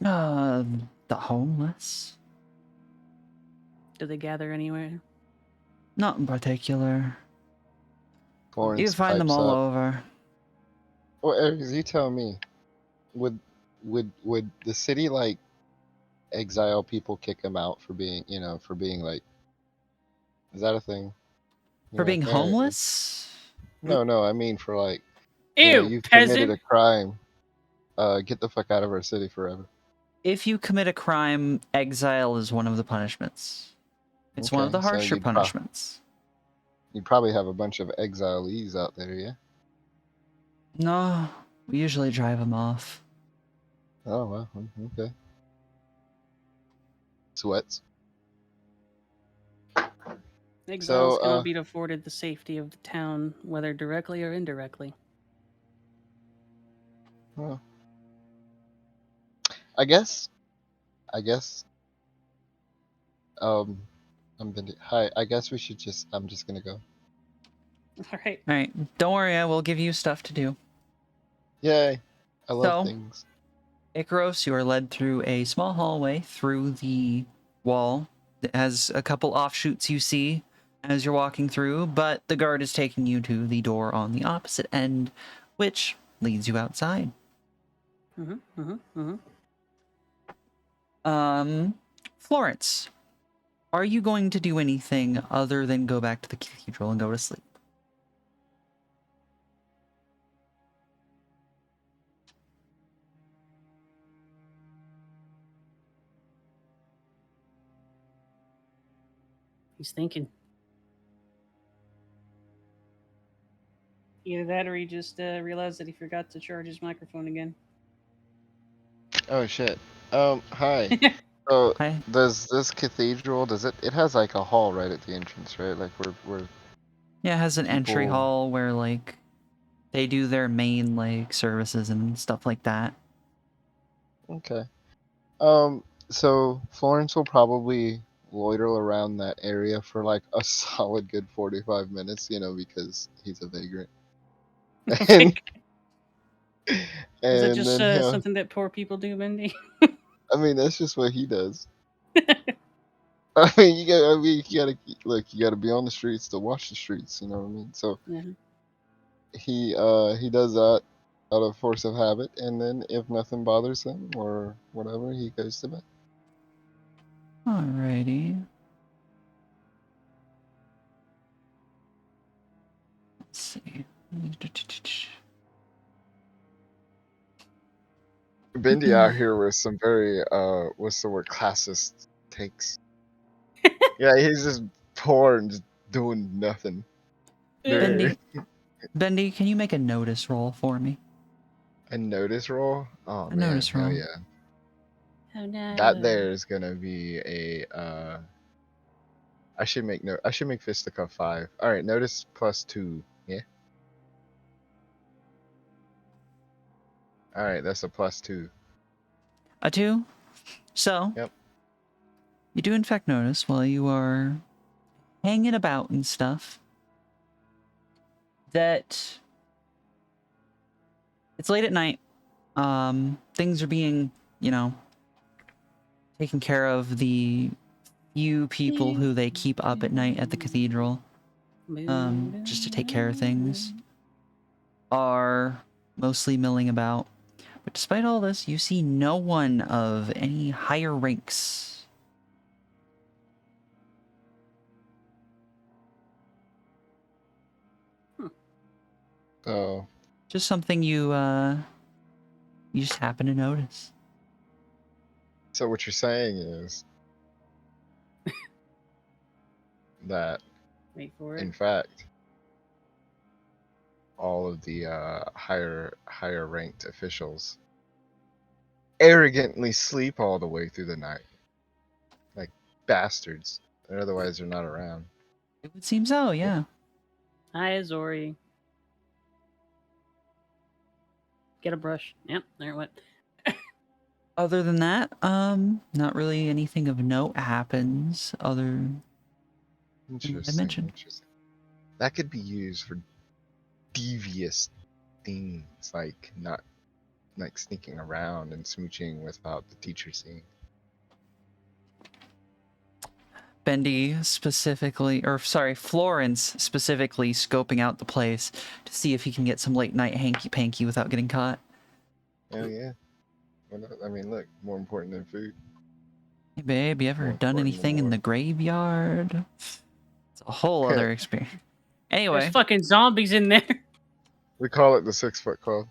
The homeless? Do they gather anywhere?" Not in particular. You can Florence find them pipes all up. over. Well, Ares, you tell me, would would the city like exile people, kick them out for being, for being like, is that a thing? For You're like, being all right. homeless? No, I mean for like, Ew, you've committed peasant! a crime. Get the fuck out of our city forever. If you commit a crime, exile is one of the punishments. It's one of Okay, the so harsher punishments. you'd probably have a bunch of exilees out there, yeah. No, we usually drive them off. Oh well, okay. Sweats. So, Exiles cannot be afforded the safety of the town, whether directly or indirectly. well, I guess, I guess, um, hi. I guess we should just. I'm just gonna go. All right. All right, don't worry, I will give you stuff to do. Yay! I love So, things. Icaros, you are led through a small hallway through the wall that has a couple offshoots you see as you're walking through, but the guard is taking you to the door on the opposite end, which leads you outside. Florence, are you going to do anything other than go back to the cathedral and go to sleep? He's thinking. Either that or he just realized that he forgot to charge his microphone again. Oh shit. Hi. So, Hi. does this cathedral? Does it? It has like a hall right at the entrance, right? Like where Yeah, it has an entry people. hall where, like, they do their main, like, services and stuff like that. Okay. So Florence will probably loiter around that area for like a solid good 45 minutes, because he's a vagrant. And Is that and just then something that poor people do, Mindy? I mean that's just what he does. I mean you gotta be on the streets to watch the streets, you know what I mean? So Yeah. he does that out of force of habit, and then if nothing bothers him or whatever, he goes to bed. Alrighty. Let's see. Bendy out here with some very what's the word, classist takes. Yeah, he's just poor and just doing nothing. There, Bendy, can you make a notice roll for me? a notice roll. Oh A man, notice hell roll. yeah. Oh That no. there is gonna be a. I should make fisticuff 5. All right, notice +2. Yeah. All right, that's a +2. A 2? So, Yep. you do in fact notice while you are hanging about and stuff that it's late at night. Things are being, taken care of. The few people who they keep up at night at the cathedral, just to take care of things, are mostly milling about. But despite all this, you see no one of any higher ranks. So, Just something you just happen to notice. so what you're saying is that, Wait for it. in fact, all of the higher ranked officials arrogantly sleep all the way through the night, like bastards. Otherwise, they're not around. It would seem so, yeah. Hi, Zori. Get a brush. Yep, there it went. Other than that, not really anything of note happens other than what I Interesting, mentioned. interesting. That could be used for devious things, like not like sneaking around and smooching without the teacher seeing. Bendy specifically, or sorry, Florence specifically scoping out the place to see if he can get some late night hanky panky without getting caught. Oh yeah. I mean, look, more important than food. Hey babe, you ever More done important than anything in war. the graveyard? It's a whole other experience. There's Anyway, fucking zombies in there. We call it the 6 foot club.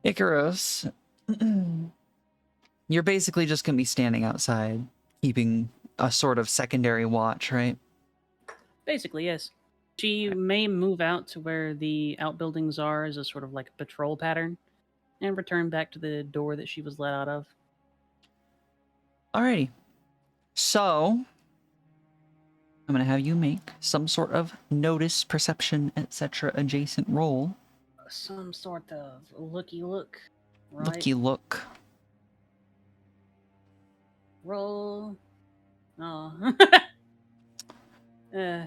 Icarus, you're basically just gonna be standing outside, keeping a sort of secondary watch, right? Basically, yes. She may move out to where the outbuildings are as a sort of like a patrol pattern and return back to the door that she was let out of. Alrighty. So, I'm gonna have you make some sort of notice, perception, etc. adjacent roll. Some sort of looky look, right? Looky look. Roll. Oh. uh,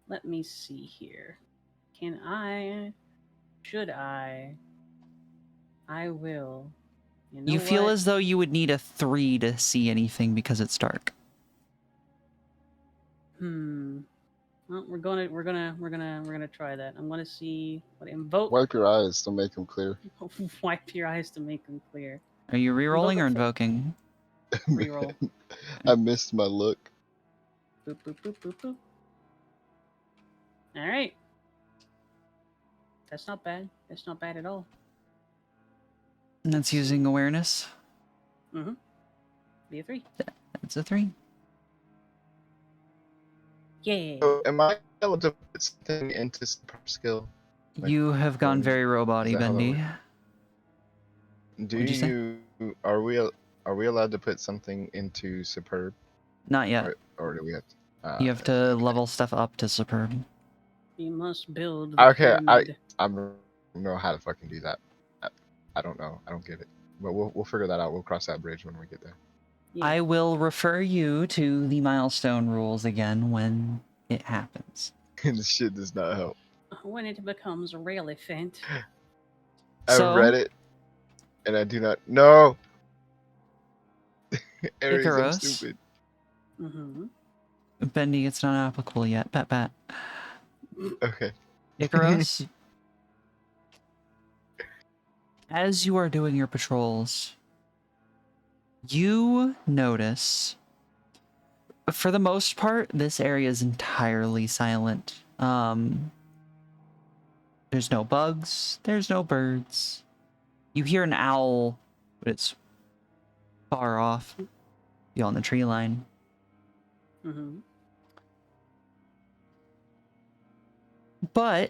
let me see here. Can I? Should I? I will. You know You feel what? as though you would need a 3 to see anything because it's dark. Well, we're gonna try that. I'm gonna see what invoke. Wipe your eyes to make them clear. Wipe your eyes to make them clear. Are you Invoke rerolling or a invoking? reroll. I missed my look. Boop boop boop boop boop. All right. That's not bad. That's not bad at all. And that's using awareness. Mm-hmm. Be a 3. That's a 3. Yeah. So, am I able to put something into super skill? Like, You have gone is very robot-y, that how that Bendy. works? Do What'd you say? are we allowed to put something into superb, Not yet. or do we have to? You have to level stuff up to superb. You must build the Okay, pyramid. I don't know how to fucking do that. I don't know. I don't get it. But we'll figure that out. We'll cross that bridge when we get there. Yeah. I will refer you to the milestone rules again when it happens. This shit does not help. When it becomes relevant. I So, read it, and I do not. No. Aries, I'm Icarus. stupid. Mm-hmm. Bendy, it's not applicable yet. Pat. Okay. Icarus, as you are doing your patrols, you notice, for the most part, this area is entirely silent. There's no bugs, there's no birds. You hear an owl, but it's far off, beyond the tree line. Mm-hmm. But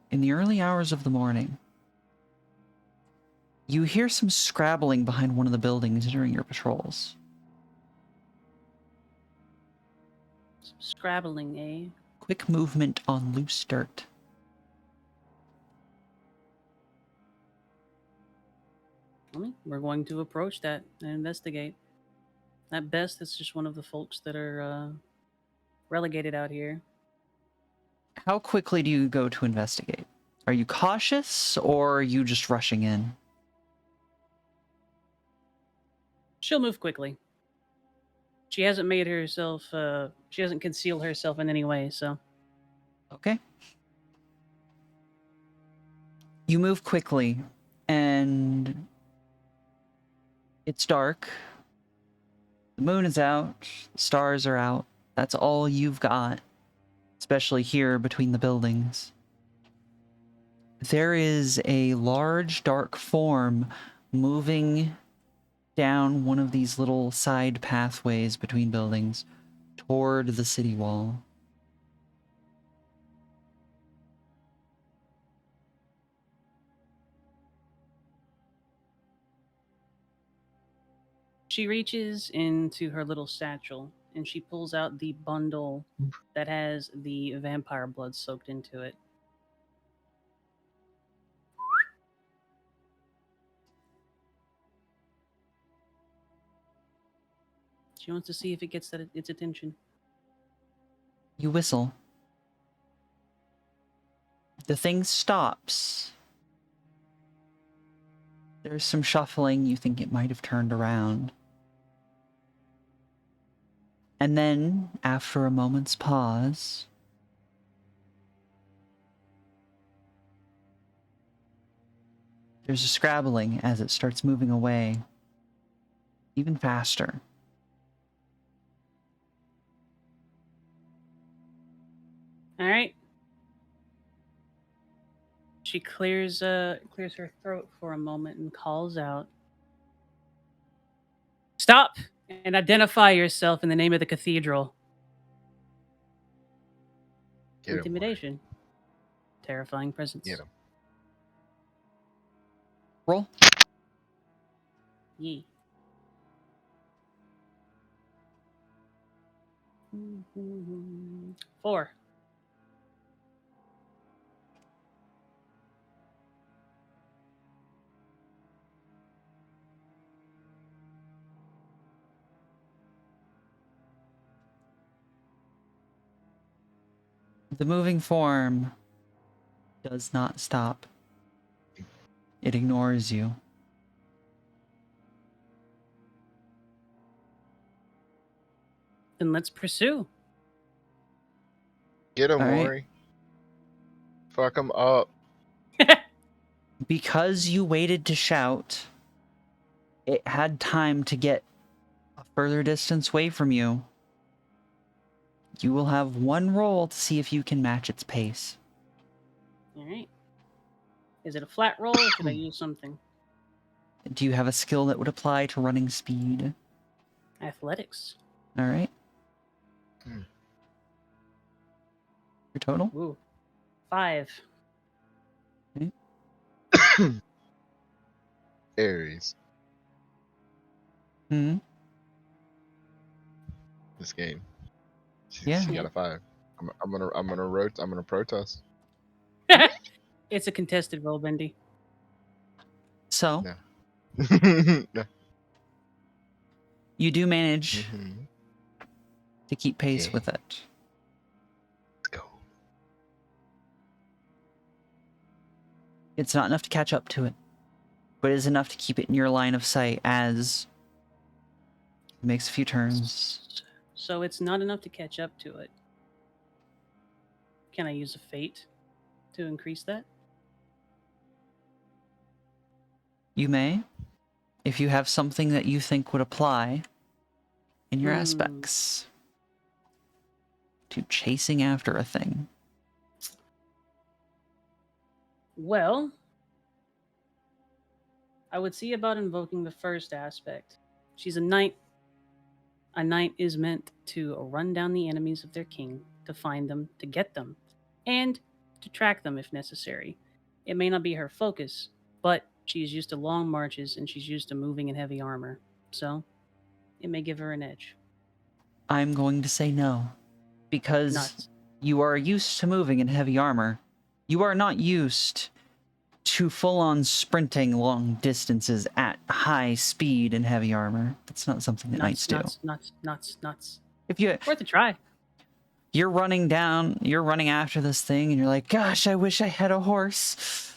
in the early hours of the morning, you hear some scrabbling behind one of the buildings during your patrols. Some scrabbling, eh? Quick movement on loose dirt. Well, we're going to approach that and investigate. At best, it's just one of the folks that are relegated out here. How quickly do you go to investigate? Are you cautious or are you just rushing in? She'll move quickly. She hasn't made herself. She hasn't concealed herself in any way. So. Okay. You move quickly, and it's dark. The moon is out. The stars are out. That's all you've got, especially here between the buildings. There is a large, dark form moving down one of these little side pathways between buildings toward the city wall. She reaches into her little satchel and she pulls out the bundle that has the vampire blood soaked into it. She wants to see if it gets its attention. You whistle. The thing stops. There's some shuffling. You think it might have turned around. And then, after a moment's pause, there's a scrabbling as it starts moving away, even faster. All right. She clears her throat for a moment and calls out, "Stop and identify yourself in the name of the cathedral." Get him, Maury. Intimidation. Terrifying presence. Get him. Roll. Yee. Four. The moving form does not stop. It ignores you. Then let's pursue. Get him, All right. Maury. Fuck him up. Because you waited to shout, it had time to get a further distance away from you. You will have one roll to see if you can match its pace. All right. Is it a flat roll or should I use something? Do you have a skill that would apply to running speed? Athletics. All right. Hmm. Your total? Ooh. 5. Aries. Hmm. This game. She Yeah. got a 5. I'm gonna protest. It's a contested roll, Bendy. So No. No. you do manage Mm-hmm. to keep pace Yeah. with it. Let's go. It's not enough to catch up to it, but it is enough to keep it in your line of sight as it makes a few turns. So it's not enough to catch up to it. Can I use a fate to increase that? You may, if you have something that you think would apply in your Hmm. aspects to chasing after a thing. Well, I would see about invoking the first aspect. She's a knight. A knight is meant to run down the enemies of their king, to find them, to get them, and to track them if necessary. It may not be her focus, but she's used to long marches and she's used to moving in heavy armor. So, it may give her an edge. I'm going to say no, because Nuts. you are used to moving in heavy armor. You are not used to full-on sprinting long distances at high speed in heavy armor. That's not something that knights Nuts, do. nuts, nuts, nuts, nuts. If Worth a try. you're running after this thing, and you're like, gosh, I wish I had a horse.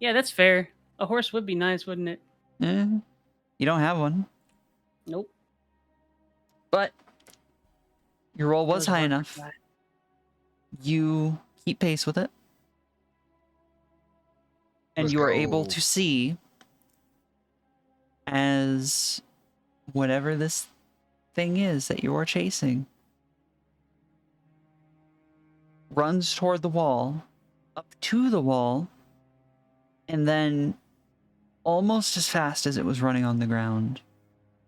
Yeah, that's fair. A horse would be nice, wouldn't it? Eh, you don't have one. Nope. But your roll It was high worth a enough. try. You keep pace with it. And Let's you are able go. to see as whatever this thing is that you are chasing runs toward the wall, up to the wall, and then almost as fast as it was running on the ground.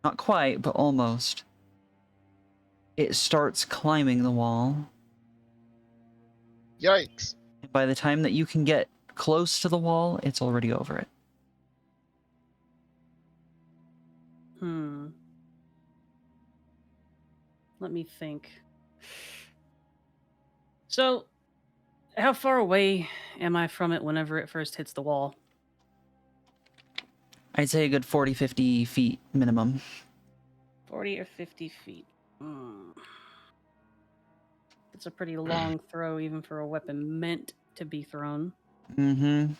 Not quite, but almost. It starts climbing the wall. Yikes! And by the time that you can get close to the wall, it's already over it. Let me think. So, how far away am I from it whenever it first hits the wall? I'd say a good 40, 50 feet minimum. 40 or 50 feet. It's a pretty long throw, even for a weapon meant to be thrown. Mm-hmm.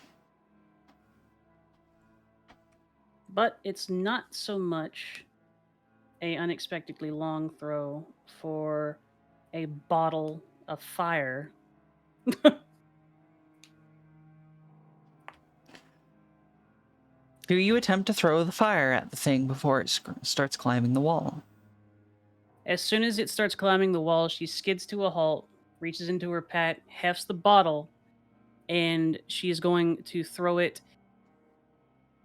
But it's not so much a unexpectedly long throw for a bottle of fire. Do you attempt to throw the fire at the thing before it starts climbing the wall? As soon as it starts climbing the wall, she skids to a halt, reaches into her pack, hefts the bottle, and she is going to throw it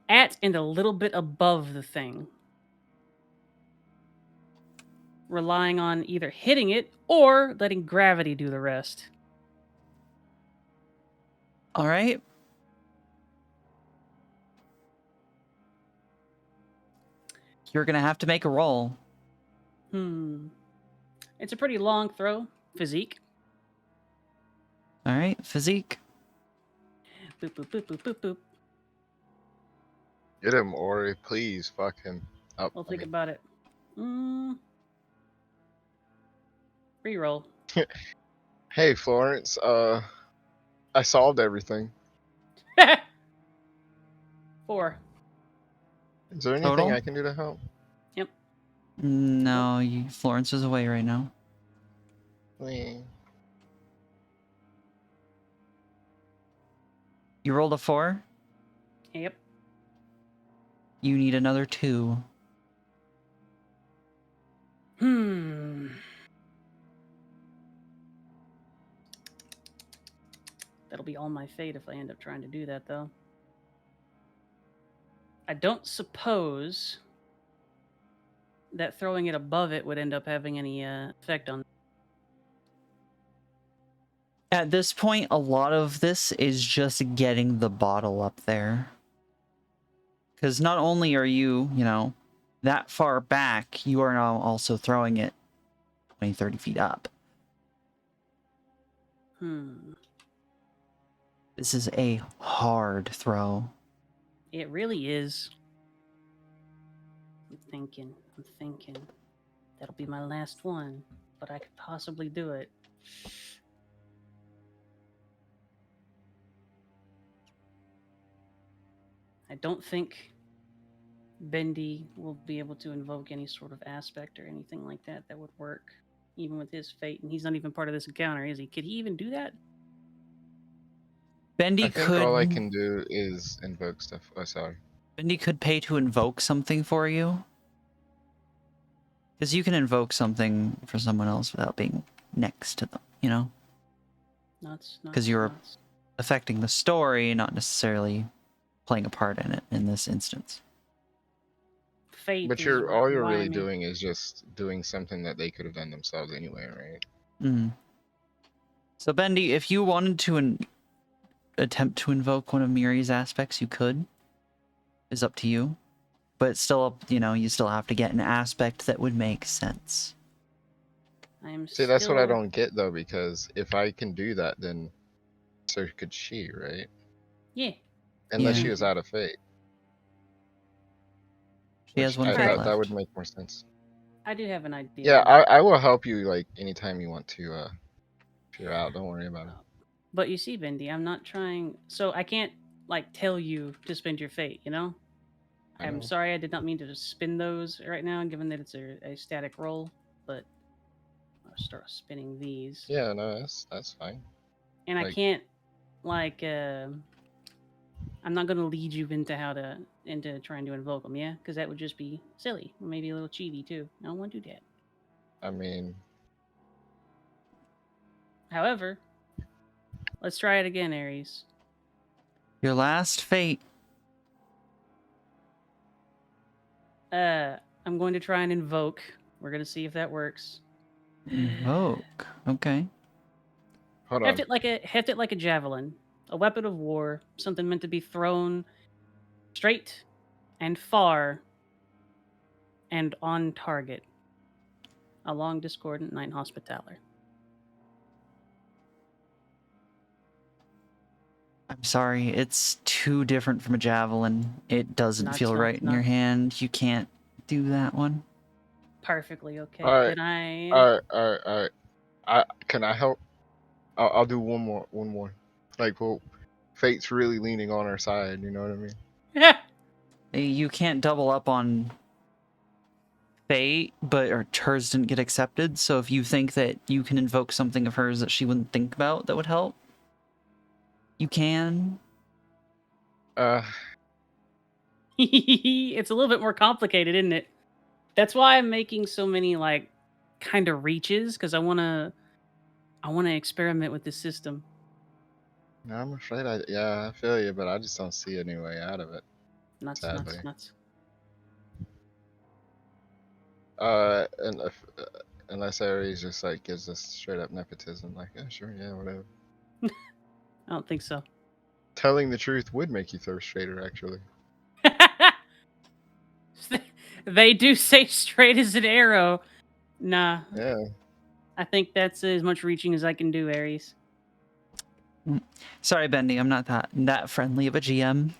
at and a little bit above the thing, relying on either hitting it or letting gravity do the rest. All right. You're going to have to make a roll. It's a pretty long throw. Physique. All right. Physique. Boop, boop, boop, boop, boop, boop. Get him, Ori, please. Fuck him. Oh, We'll think about it. Reroll. Hey, Florence. I solved everything. 4. Is there anything Total? I can do to help? Yep. No, Florence is away right now. Wee. You rolled a 4. Yep. You need another 2. That'll be all my fate if I end up trying to do that, though. I don't suppose that throwing it above it would end up having any effect on. At this point, a lot of this is just getting the bottle up there. Because not only are you, that far back, you are now also throwing it 20, 30 feet up. This is a hard throw. It really is. I'm thinking. That'll be my last one, but I could possibly do it. I don't think Bendy will be able to invoke any sort of aspect or anything like that that would work, even with his fate. And he's not even part of this encounter, is he? Could he even do that? Bendy I think all I could can do is invoke stuff. Oh, sorry. Bendy could pay to invoke something for you. Because you can invoke something for someone else without being next to them, Nuts. Because you're affecting the story, not necessarily playing a part in it in this instance. Fate But is all you're why really doing is just doing something that they could have done themselves anyway, right? Mm. So Bendy, if you wanted to attempt to invoke one of Miri's aspects, you could. Is up to you. But it's still up, you still have to get an aspect that would make sense. See, that's what I don't get though, because if I can do that, then so could she, right? Yeah. Unless Yeah. she was out of fate. She has one fate Alright. left. That would make more sense. I do have an idea. Yeah, I will help you like anytime you want to. If you're out, don't worry about it. But you see, Bendy, I'm not trying. So I can't like tell you to spend your fate. I'm sorry, I did not mean to spin those right now, given that it's a static roll. But I'll start spinning these. Yeah, no, that's fine. And I can't like. I'm not gonna lead you into trying to invoke them, yeah, because that would just be silly, maybe a little cheaty too. I don't want to do that. I mean, However, let's try it again, Ares. Your last fate. I'm going to try and invoke. We're gonna see if that works. Invoke. Okay. Hold on. Heft it like a javelin, a weapon of war, something meant to be thrown straight and far and on target. A long discordant night hospitaller. I'm sorry, it's too different from a javelin. It doesn't Not feel not right in your not hand. You can't do that one. perfectly okay. All right, Then I all right, all right, all right. Can I help? I'll do one more, one more. Like, well, fate's really leaning on our side. You know what I mean? You can't double up on fate, but or hers didn't get accepted. So if you think that you can invoke something of hers that she wouldn't think about that would help, you can. Uh, it's a little bit more complicated, isn't it? That's why I'm making so many like kind of reaches because I wanna experiment with this system. no, I'm afraid I feel you, but I just don't see any way out of it. Nuts, Sadly. nuts, nuts. And if, unless Aries just like gives us straight up nepotism, like, yeah, sure, yeah, whatever. I don't think so. Telling the truth would make you thirst straighter, actually. They do say straight as an arrow. Nah, Yeah. I think that's as much reaching as I can do, Aries. Sorry, Bendy, I'm not that friendly of a GM.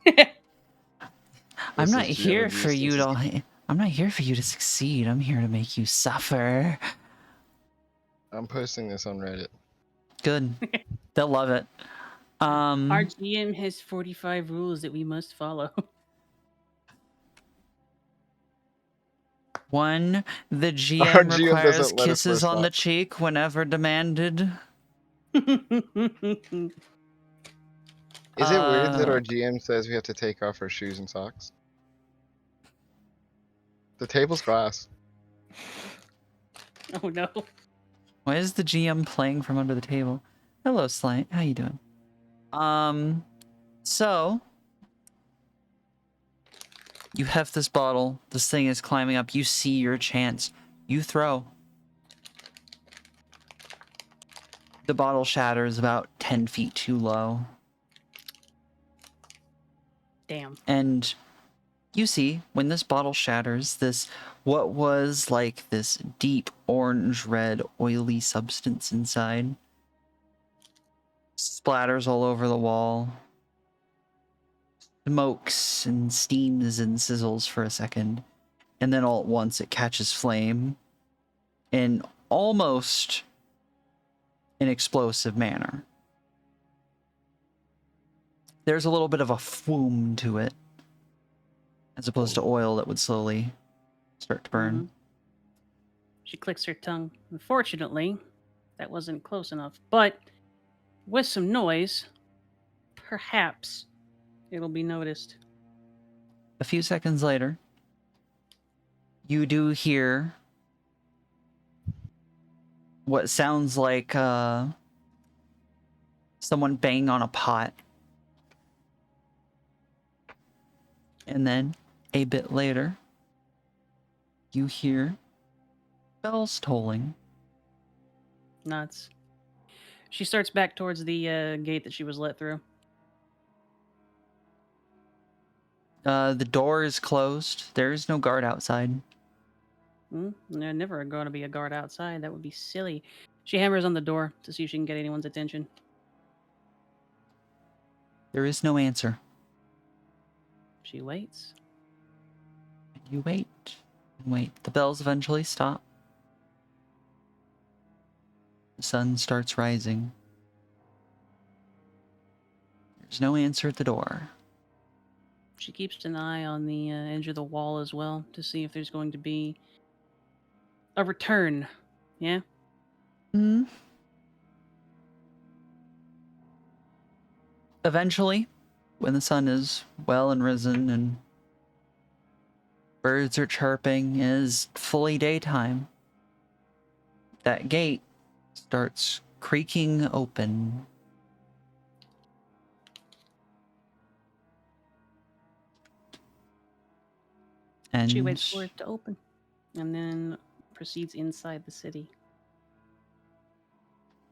I'm This not is GM here for abuse. you to. I'm not here for you to succeed. I'm here to make you suffer. I'm posting this on Reddit. Good. They'll love it. Our GM has 45 rules that we must follow. 1. The Our GM GM requires doesn't let us wear kisses on the socks. cheek whenever demanded. Is it weird that Uh, our GM says we have to take off our shoes and socks? The table's glass. Oh no. why is the GM playing from under the table? Hello, Slight. How you doing? So you heft this bottle. This thing is climbing up. You see your chance. You throw. The bottle shatters about 10 feet too low. Damn. And you see, when this bottle shatters, what was like this deep orange red oily substance inside splatters all over the wall, smokes and steams and sizzles for a second, and then all at once it catches flame in almost an explosive manner. There's a little bit of a foam to it, as opposed to oil that would slowly start to burn. Mhm. She clicks her tongue. Unfortunately, that wasn't close enough. But with some noise, perhaps it'll be noticed. A few seconds later, you do hear what sounds like someone banging on a pot. And then, a bit later, you hear bells tolling. Nuts. She starts back towards the gate that she was let through. The door is closed. There is no guard outside. There's never going to be a guard outside. That would be silly. She hammers on the door to see if she can get anyone's attention. There is no answer. She waits. You wait and wait. The bells eventually stop. The sun starts rising. There's no answer at the door. She keeps an eye on the edge of the wall as well to see if there's going to be a return. Yeah? Eventually, when the sun is well and risen and birds are chirping, it is fully daytime, that gate starts creaking open. And She waits for it to open, and then proceeds inside the city.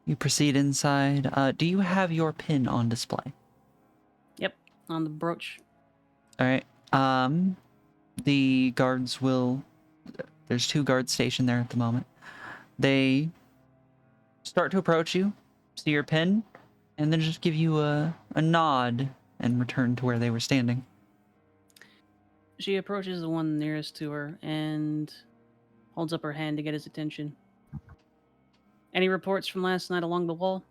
you proceed inside. Do you have your pin on display? Yep, on the brooch. All right. The guards will. There's 2 guards stationed there at the moment. They start to approach you, see your pin, and then just give you a nod and return to where they were standing. She approaches the one nearest to her and holds up her hand to get his attention. Any reports from last night along the wall?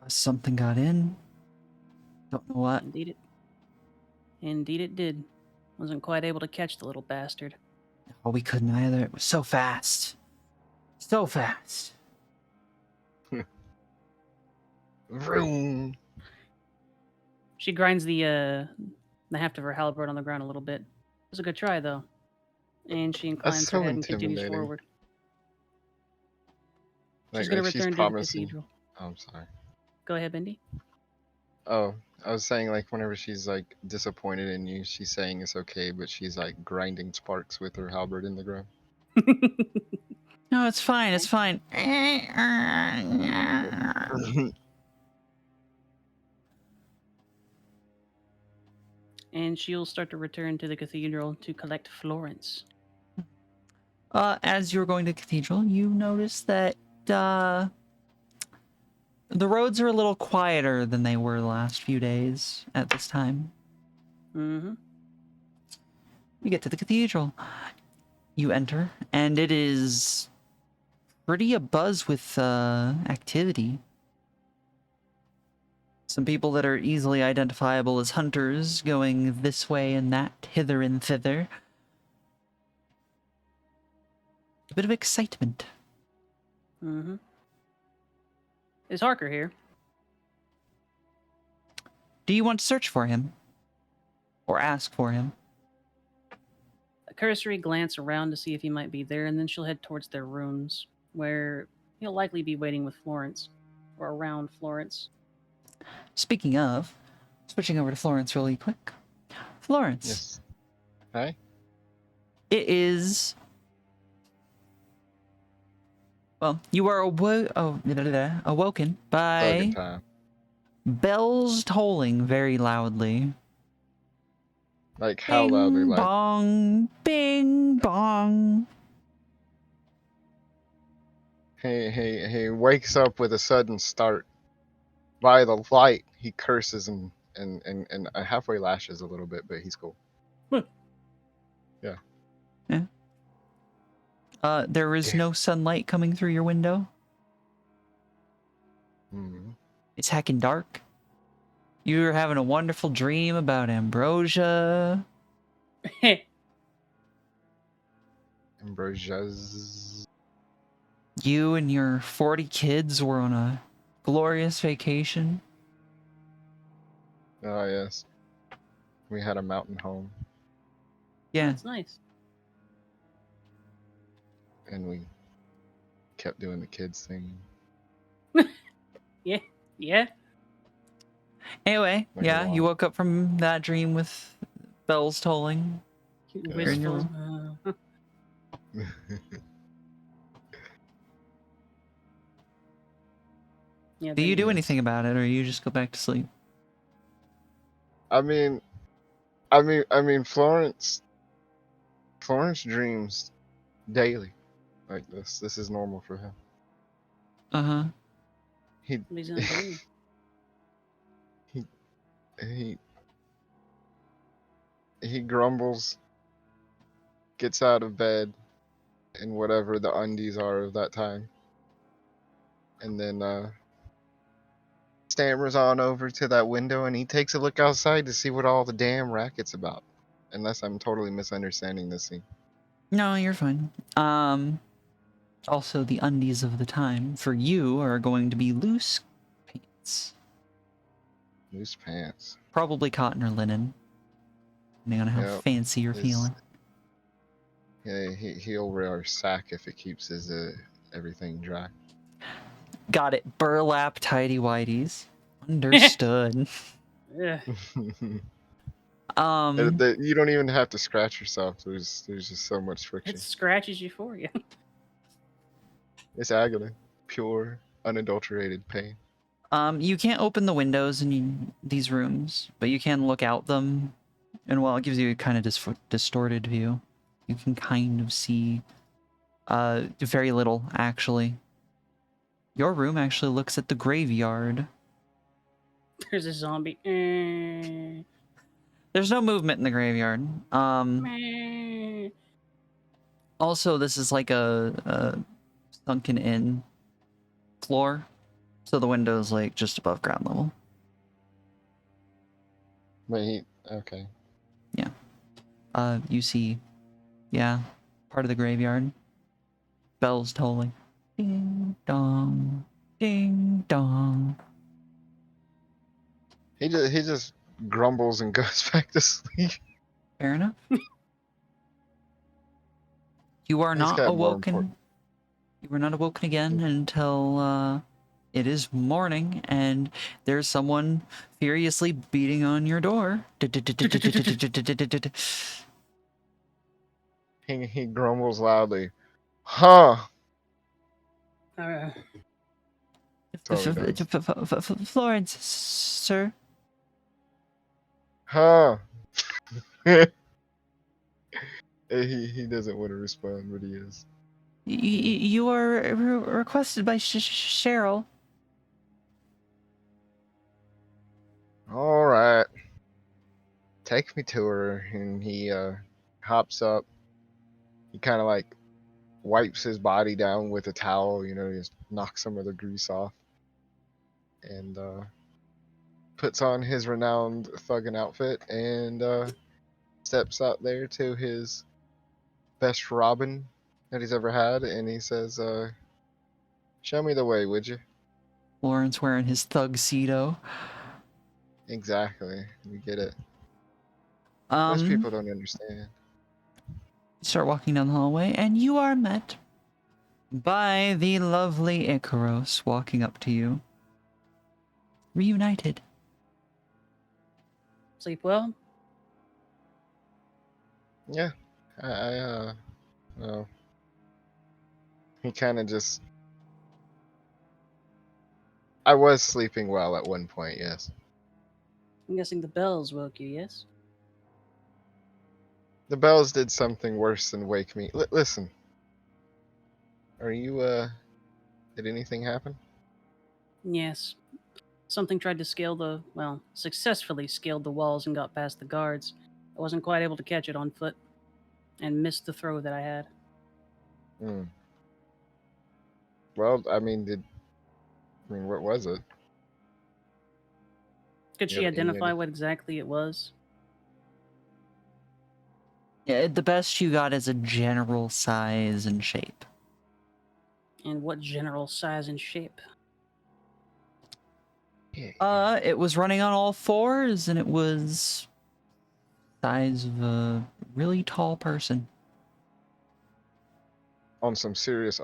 Something got in. Don't know what. Indeed it did. Wasn't quite able to catch the little bastard. Oh, we couldn't either. It was so fast. So fast. Vroom. She grinds the haft of her halberd on the ground a little bit. It was a good try, though. And she That's inclines her so head and continues intimidating. forward. She's Like, going to she's return to the promising. cathedral. Oh, I'm sorry. Go ahead, Bendy. Oh, I was saying, like, whenever she's like disappointed in you, she's saying it's okay, but she's like grinding sparks with her halberd in the ground. No, it's fine. It's fine. And she'll start to return to the cathedral to collect Florence. As you're going to cathedral, you notice that the roads are a little quieter than they were the last few days at this time. Mm-hmm. You get to the cathedral. You enter, and it is pretty abuzz with activity. Some people that are easily identifiable as hunters going this way and that, hither and thither. A bit of excitement. Mm-hmm. Is Harker here? Do you want to search for him? Or ask for him? A cursory glance around to see if he might be there, and then she'll head towards their rooms, where he'll likely be waiting with Florence, or around Florence. Speaking of, switching over to Florence really quick. Florence. Yes. Hi. It is... Well, you are awoken Bugging by time. bells tolling very loudly. Like, how loudly? Bing Like, bong, bing bong. he wakes up with a sudden start. By the light, he curses and halfway lashes a little bit, but he's cool. There is no sunlight coming through your window. Mm. It's heckin' dark. You're having a wonderful dream about ambrosia. Ambrosia's. You and your 40 kids were on a glorious vacation. Oh, yes. We had a mountain home, Yeah. That's nice. and we kept doing the kids thing. Yeah. Anyway, Like yeah, a you lot. woke up from that dream with bells tolling. in your Wistful. Yeah, Do you do Yes. anything about it, or you just go back to sleep? I mean, Florence dreams daily like this. This is normal for him. Uh-huh. He But he's not dreaming. he he grumbles, gets out of bed in whatever the undies are of that time, and then stammers on over to that window and he takes a look outside to see what all the damn racket's about. Unless I'm totally misunderstanding this scene. No, you're fine. Also, the undies of the time for you are going to be loose pants. Loose pants. Probably cotton or linen, depending on how Yep. fancy you're feeling. Yeah, he'll wear a sack if it keeps his everything dry. Got it. Burlap tighty whities. Understood. Yeah. You don't even have to scratch yourself. There's just so much It friction. scratches you for you. It's agony, pure, unadulterated pain. You can't open the windows in these rooms, but you can look out them, and while it gives you a kind of distorted view, you can kind of see very little actually. Your room actually looks at the graveyard. There's a zombie. There's no movement in the graveyard. Meh. Also, this is like a sunken in floor, so the window's like just above ground level. Wait, okay. You see, yeah, part of the graveyard. Bells tolling. Ding dong, ding dong. He just grumbles and goes back to sleep. Fair enough. You are He's not got more important. awoken. You were not awoken again until it is morning, and there's someone furiously beating on your door. He grumbles loudly. Huh? Uh, That's all he does. Florence, sir. Huh? He doesn't want to respond, but he is. You are requested by Cheryl. All right, take me to her. And he hops up. He kind of like wipes his body down with a towel. Just knocks some of the grease off, and puts on his renowned thuggin' outfit and steps out there to his best Robin that he's ever had, and he says, "Show me the way, would you?" Lawrence wearing his thug-cedo. Exactly, we get it. Most people don't understand. Start walking down the hallway, and you are met by the lovely Icaros walking up to you. Reunited. sleep well? Yeah, well, he kind of just. I was sleeping well at one point, yes. I'm guessing the bells woke you, yes? The bells did something worse than wake me. Listen, are you, did anything happen? Yes. Something tried to successfully scaled the walls and got past the guards. I wasn't quite able to catch it on foot and missed the throw that I had. Hmm. Well, what was it? Could You she have any identify idea? what exactly it was? Yeah, the best you got is a general size and shape. And what general size and shape? Yeah. It was running on all fours, and it was size of a really tall person. On some serious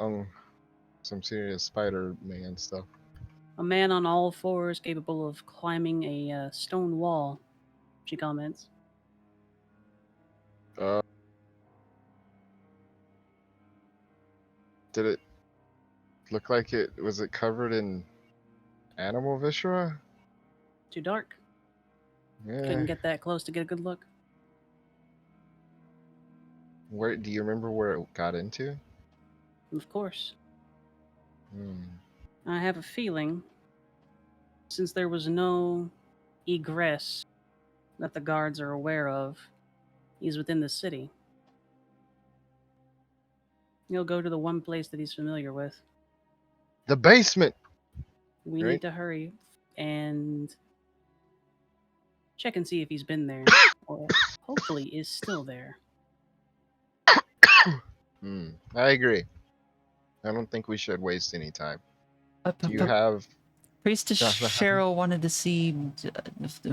Spider-Man stuff. A man on all fours capable of climbing a stone wall, she comments. Uh, did it look like it covered in animal viscera? Too dark. Yeah. Couldn't get that close to get a good look. Where do you remember where it got into? Of course. Hmm. I have a feeling, since there was no egress that the guards are aware of, he's within the city. He'll go to the one place that he's familiar with. The basement. We Right. need to hurry and check and see if he's been there, or hopefully is still there. I agree. I don't think we should waste any time. Do you But have? Priestess Cheryl wanted to see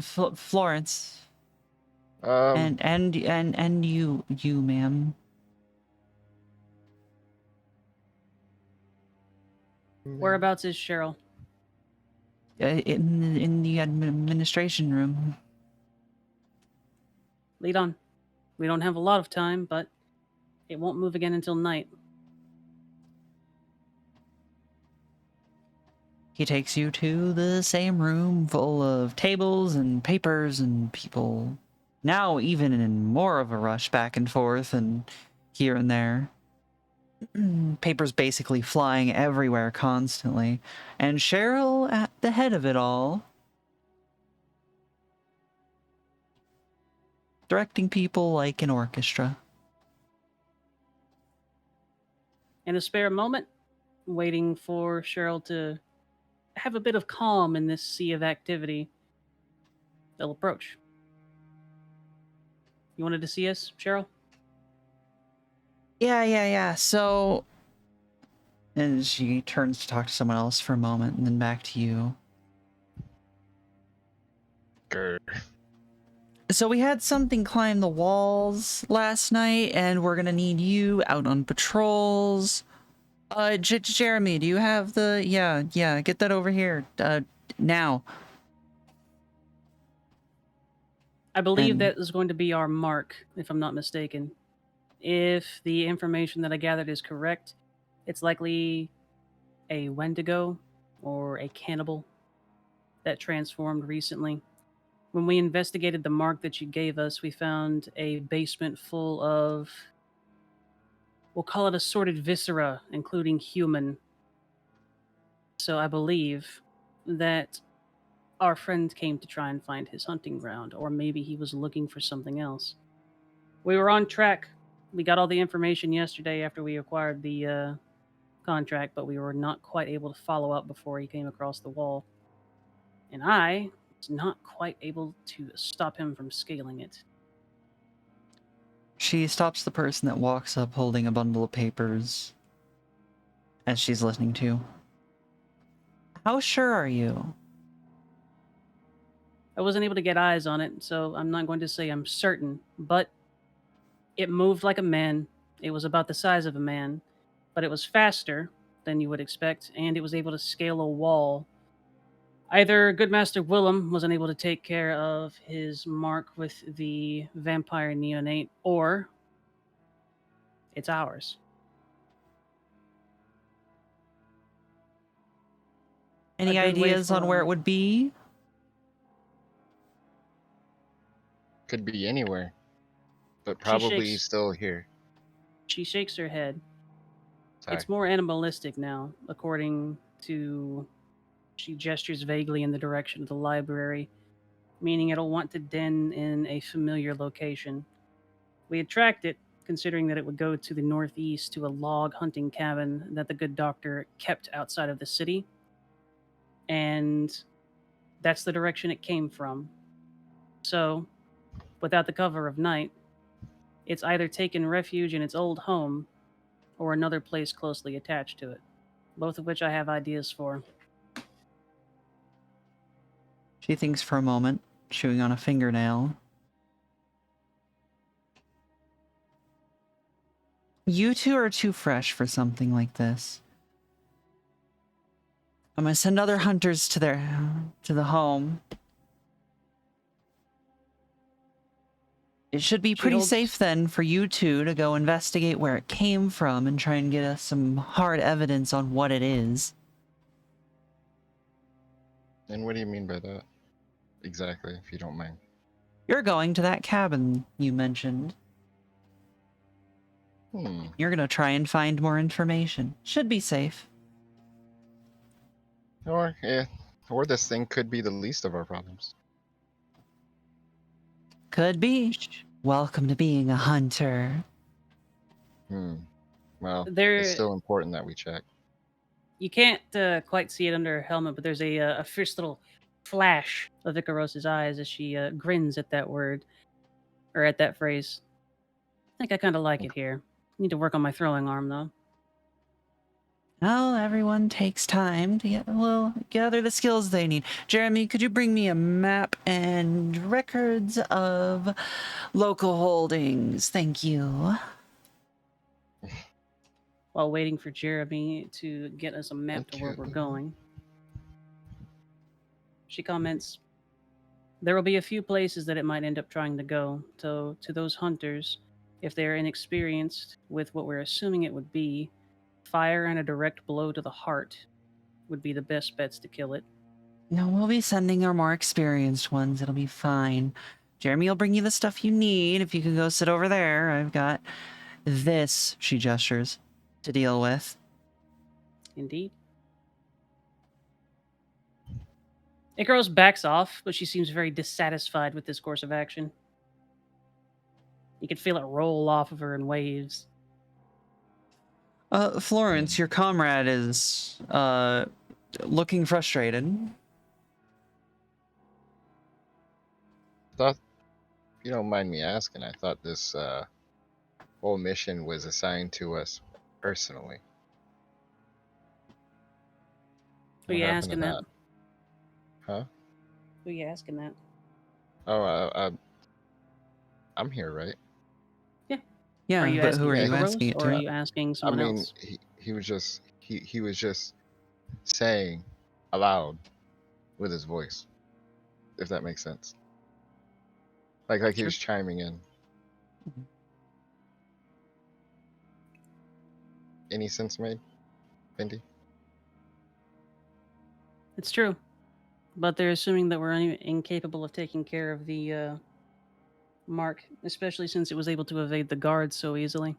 Florence, Um. and you, ma'am. Whereabouts is Cheryl? In the administration room. Lead on. We don't have a lot of time, but it won't move again until night. He takes you to the same room full of tables and papers and people. Now even in more of a rush back and forth and here and there. Papers basically flying everywhere constantly. And Cheryl at the head of it all, directing people like an orchestra. In a spare moment, waiting for Cheryl to have a bit of calm in this sea of activity, they'll approach. You wanted to see us, Cheryl? Yeah. So, and she turns to talk to someone else for a moment and then back to you. Grr. So we had something climb the walls last night, and we're gonna need you out on patrols. Jeremy, do you have the... Yeah, get that over here, now. I believe And that is going to be our mark, if I'm not mistaken. If the information that I gathered is correct, it's likely a Wendigo or a cannibal that transformed recently. When we investigated the mark that you gave us, we found a basement full of, we'll call it assorted viscera, including human. So I believe that our friend came to try and find his hunting ground, or maybe he was looking for something else. We were on track. We got all the information yesterday after we acquired the contract, but we were not quite able to follow up before he came across the wall. And I was not quite able to stop him from scaling it. she stops the person that walks up holding a bundle of papers as she's listening to. How sure are you? I wasn't able to get eyes on it, so I'm not going to say I'm certain, but it moved like a man. It was about the size of a man, but it was faster than you would expect, and it was able to scale a wall. Either Goodmaster Willem was unable to take care of his mark with the vampire neonate, or it's ours. A Any good way ideas on where it for would be? Could be anywhere, but she probably shakes still here. she shakes her head. Sorry. It's more animalistic now, according to, she gestures vaguely in the direction of the library, meaning it'll want to den in a familiar location. We had tracked it, considering that it would go to the northeast to a log hunting cabin that the good doctor kept outside of the city. And that's the direction it came from. So, without the cover of night, it's either taken refuge in its old home or another place closely attached to it, both of which I have ideas for. She thinks for a moment, chewing on a fingernail. You two are too fresh for something like this. I'm gonna send other hunters to the home. It should be She pretty holds safe then for you two to go investigate where it came from and try and get us some hard evidence on what it is. And what do you mean by that? Exactly, if you don't mind. You're going to that cabin you mentioned. You're gonna try and find more information. Should be safe. Or this thing could be the least of our problems. Could be. Welcome to being a hunter. Well, it's there. still important that we check. You can't quite see it under her helmet, but there's a fierce little flash of Icaros's eyes as she grins at that word, or at that phrase. I think I kind of like it here. Need to work on my throwing arm, though. Well, everyone takes time to gather the skills they need. Jeremy, could you bring me a map and records of local holdings? Thank you. While waiting for Jeremy to get us a map to where we're Okay. going, she comments, There will be a few places that it might end up trying to go. So, to those hunters, if they're inexperienced with what we're assuming it would be, fire and a direct blow to the heart would be the best bets to kill it. No, we'll be sending our more experienced ones. It'll be fine. Jeremy will bring you the stuff you need. If you can go sit over there, I've got this, she gestures, to deal with. Indeed. Ikaros backs off, but she seems very dissatisfied with this course of action. You can feel it roll off of her in waves. Florence, your comrade is looking frustrated. Thought, if you don't mind me asking, I thought this whole mission was assigned to us personally. Who What you happened to asking that? that? Huh? Who you asking that? Oh, I'm here, right? Yeah. Yeah, Are you but who asking are Yeah. you asking Ikaros it or are to? you asking I someone mean, else? he was just saying aloud with his voice, if that makes sense. Like he Sure. was chiming in. Any sense made, Bindi? It's true. But they're assuming that we're incapable of taking care of the mark, especially since it was able to evade the guards so easily.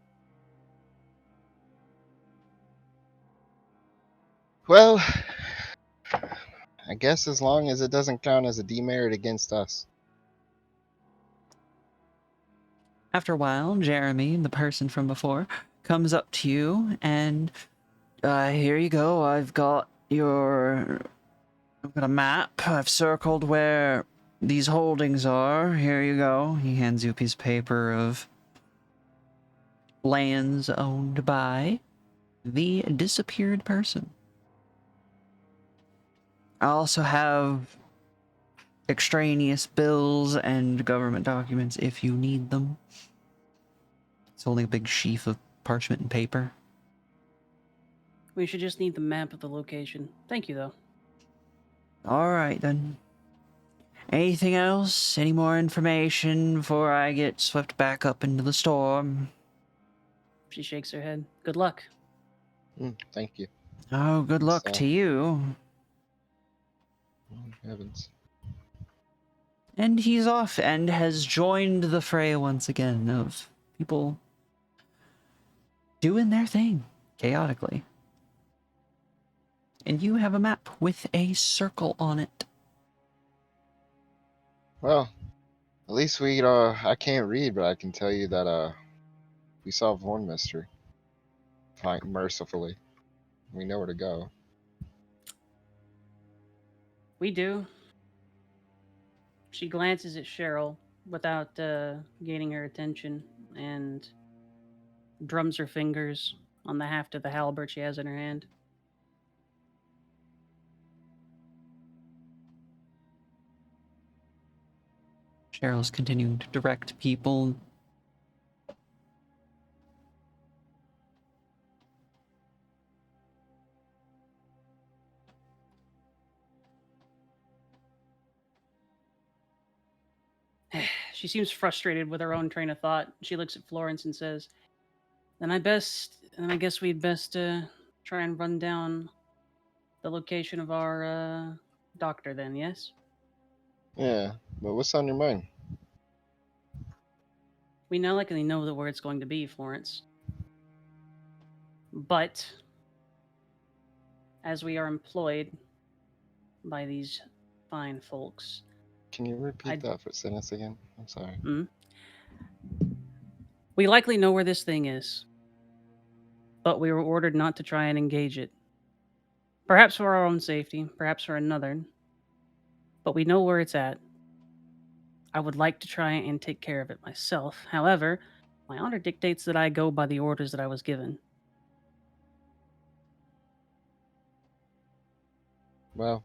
Well, I guess as long as it doesn't count as a demerit against us. After a while, Jeremy, the person from before, comes up to you and, here you go. I've got a map. I've circled where these holdings are. Here you go. He hands you a piece of paper of lands owned by the disappeared person. I also have extraneous bills and government documents if you need them. It's only a big sheaf of parchment and paper. We should just need the map of the location. Thank you, though. All right, then. Anything else? Any more information before I get swept back up into the storm? She shakes her head. Good luck. Thank you. Oh, good luck to you. Oh, heavens. And he's off and has joined the fray once again of people doing their thing chaotically. And you have a map with a circle on it. Well, at least I can't read, but I can tell you that we solved one mystery. Fine, mercifully. We know where to go. We do. She glances at Cheryl without gaining her attention and drums her fingers on the haft of the halberd she has in her hand. Cheryl's continuing to direct people. She seems frustrated with her own train of thought. She looks at Florence and says, then I guess we'd best try and run down the location of our doctor then, yes? Yeah, but what's on your mind? We now likely know where it's going to be, Florence. But as we are employed by these fine folks, Can you repeat I that for sentence again? I'm sorry. we likely know where this thing is, but we were ordered not to try and engage it. Perhaps for our own safety, perhaps for another, but we know where it's at. I would like to try and take care of it myself. However, my honor dictates that I go by the orders that I was given. Well,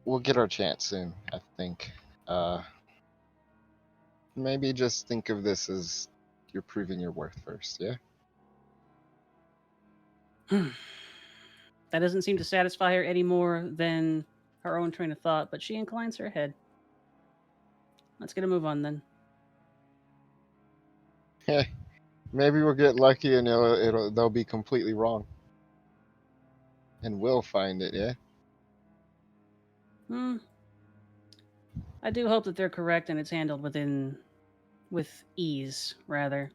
we'll get our chance soon, I think. Uh, Maybe just think of this as you're proving your worth first, yeah? That doesn't seem to satisfy her any more than her own train of thought, but she inclines her head. Let's get a move on then. Maybe we'll get lucky and they'll be completely wrong, and we'll find it. Yeah. Hmm. I do hope that they're correct and it's handled with ease rather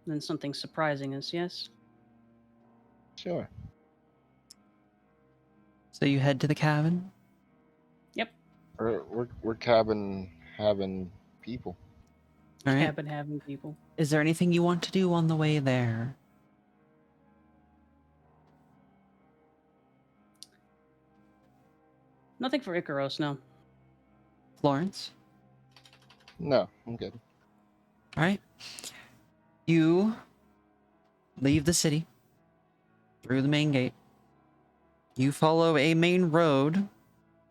than something surprising us. Yes. Sure. So you head to the cabin. Yep. We're cabin having people. All right. Cabin having people. Is there anything you want to do on the way there? Nothing for Icaros, no. Florence? No, I'm good. All right. You leave the city through the main gate. You follow a main road,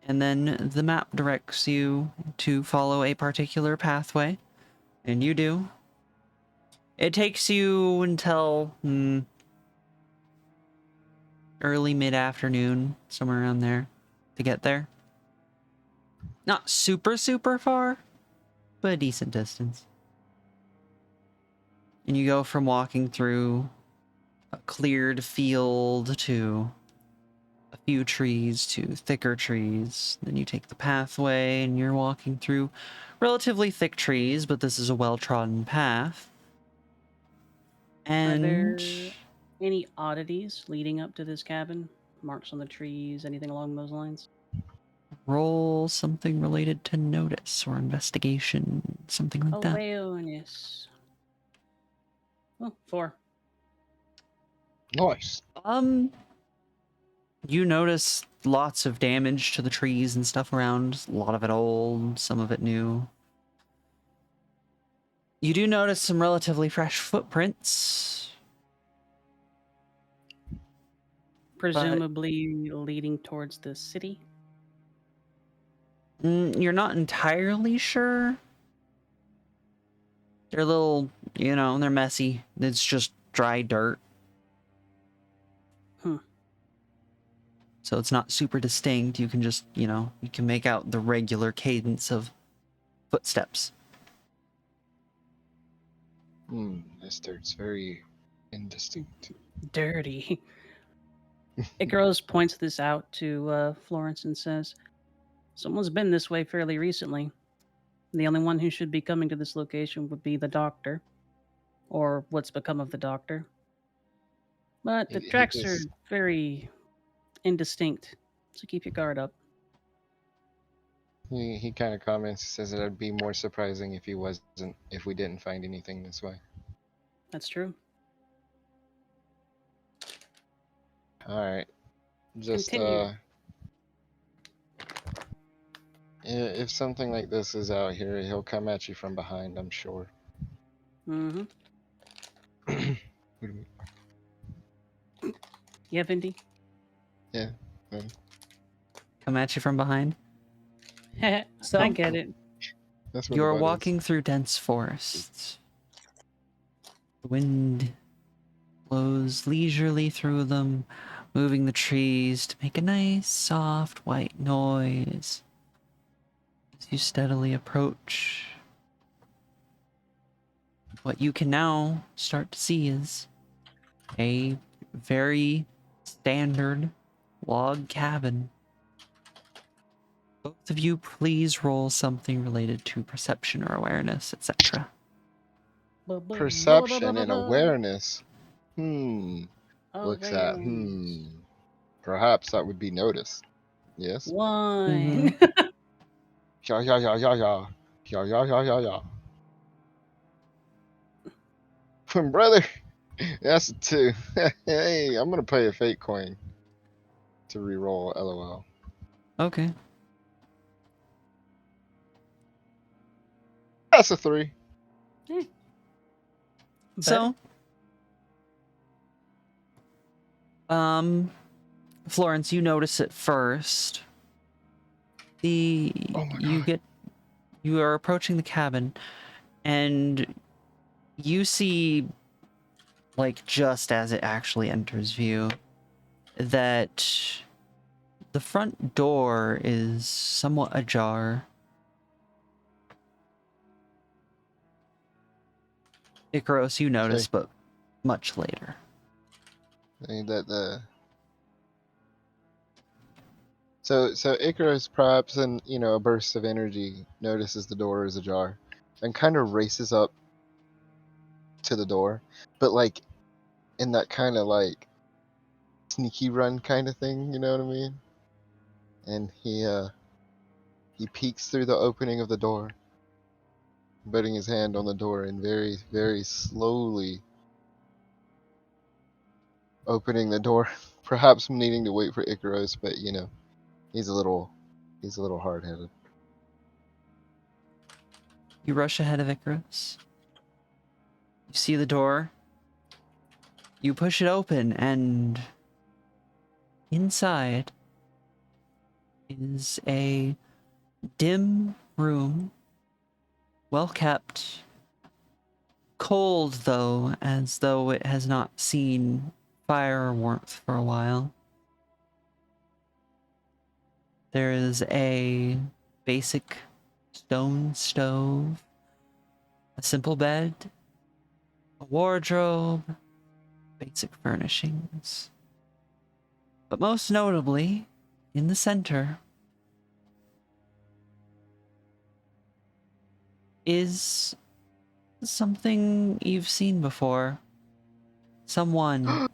and then the map directs you to follow a particular pathway, and you do. It takes you until early mid-afternoon, somewhere around there, to get there. Not super, super far, but a decent distance. And you go from walking through a cleared field to a few trees to thicker trees. Then you take the pathway and you're walking through relatively thick trees, but this is a well-trodden path. Are And there any oddities leading up to this cabin? Marks on the trees, anything along those lines? roll something related to notice or investigation, something like that. Awareness. Oh, 4. Nice. You notice lots of damage to the trees and stuff around. A lot of it old, some of it new. You do notice some relatively fresh footprints. Presumably leading towards the city. You're not entirely sure. They're a little, they're messy. It's just dry dirt. So it's not super distinct. You can just, you can make out the regular cadence of footsteps. This dirt's very indistinct. Dirty. Icaros points this out to Florence and says, someone's been this way fairly recently. The only one who should be coming to this location would be the doctor, or what's become of the doctor. But the He tracks are just very indistinct, so keep your guard up. he kind of comments. Says it'd be more surprising if we didn't find anything this way. That's true. All right. Just Continue. if something like this is out here, he'll come at you from behind. I'm sure. Mm-hmm. What do you mean? Yeah, Vindy? Yeah. Come at you from behind. So- I get it. That's what You're the butt is. walking through dense forests. The wind blows leisurely through them, moving the trees to make a nice, soft, white noise as you steadily approach. What you can now start to see is a very standard log cabin. Both of you, please roll something related to perception or awareness, etc. Perception and awareness. Looks at Awareness. Perhaps that would be notice. Yes. 1. Yeah, yeah, yeah, yeah, yeah. Yeah, yeah, yeah, yeah, yeah. Brother, that's a 2. Hey, I'm gonna pay a fake coin to re-roll. LOL. Okay. That's a 3. So, Florence, you notice it first. Oh my god. You are approaching the cabin, and you see, like, just as it actually enters view, that The front door is somewhat ajar. Icaros, you notice, Okay. but much later. I think that the so Icarus, perhaps in a burst of energy, notices the door is ajar, and kind of races up to the door, but like in that kind of like sneaky run kind of thing, you know what I mean? And he peeks through the opening of the door, putting his hand on the door and very, very slowly opening the door, perhaps needing to wait for Icarus, but he's a little hard-headed. You rush ahead of Icarus. You see the door. You push it open, and inside is a dim room, well kept, cold though, as though it has not seen fire or warmth for a while. There is a basic stone stove, a simple bed, a wardrobe, basic furnishings. But most notably, in the center is something you've seen before. Someone.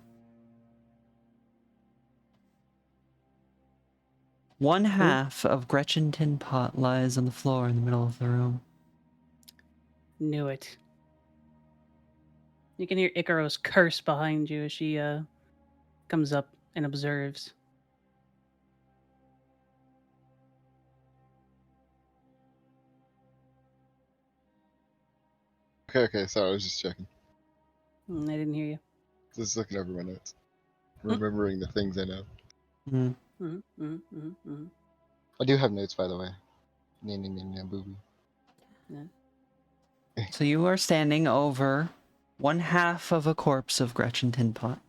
One half of Gretchen Tin Pot lies on the floor in the middle of the room. Knew it. You can hear Icaros curse behind you as she comes up and observes. Okay, sorry, I was just checking. I didn't hear you. Just looking over my notes. Remembering the things I know. Mm. I do have notes, by the way. Nah, boo boo. Yeah. So you are standing over one half of a corpse of Gretchen Tin Pot.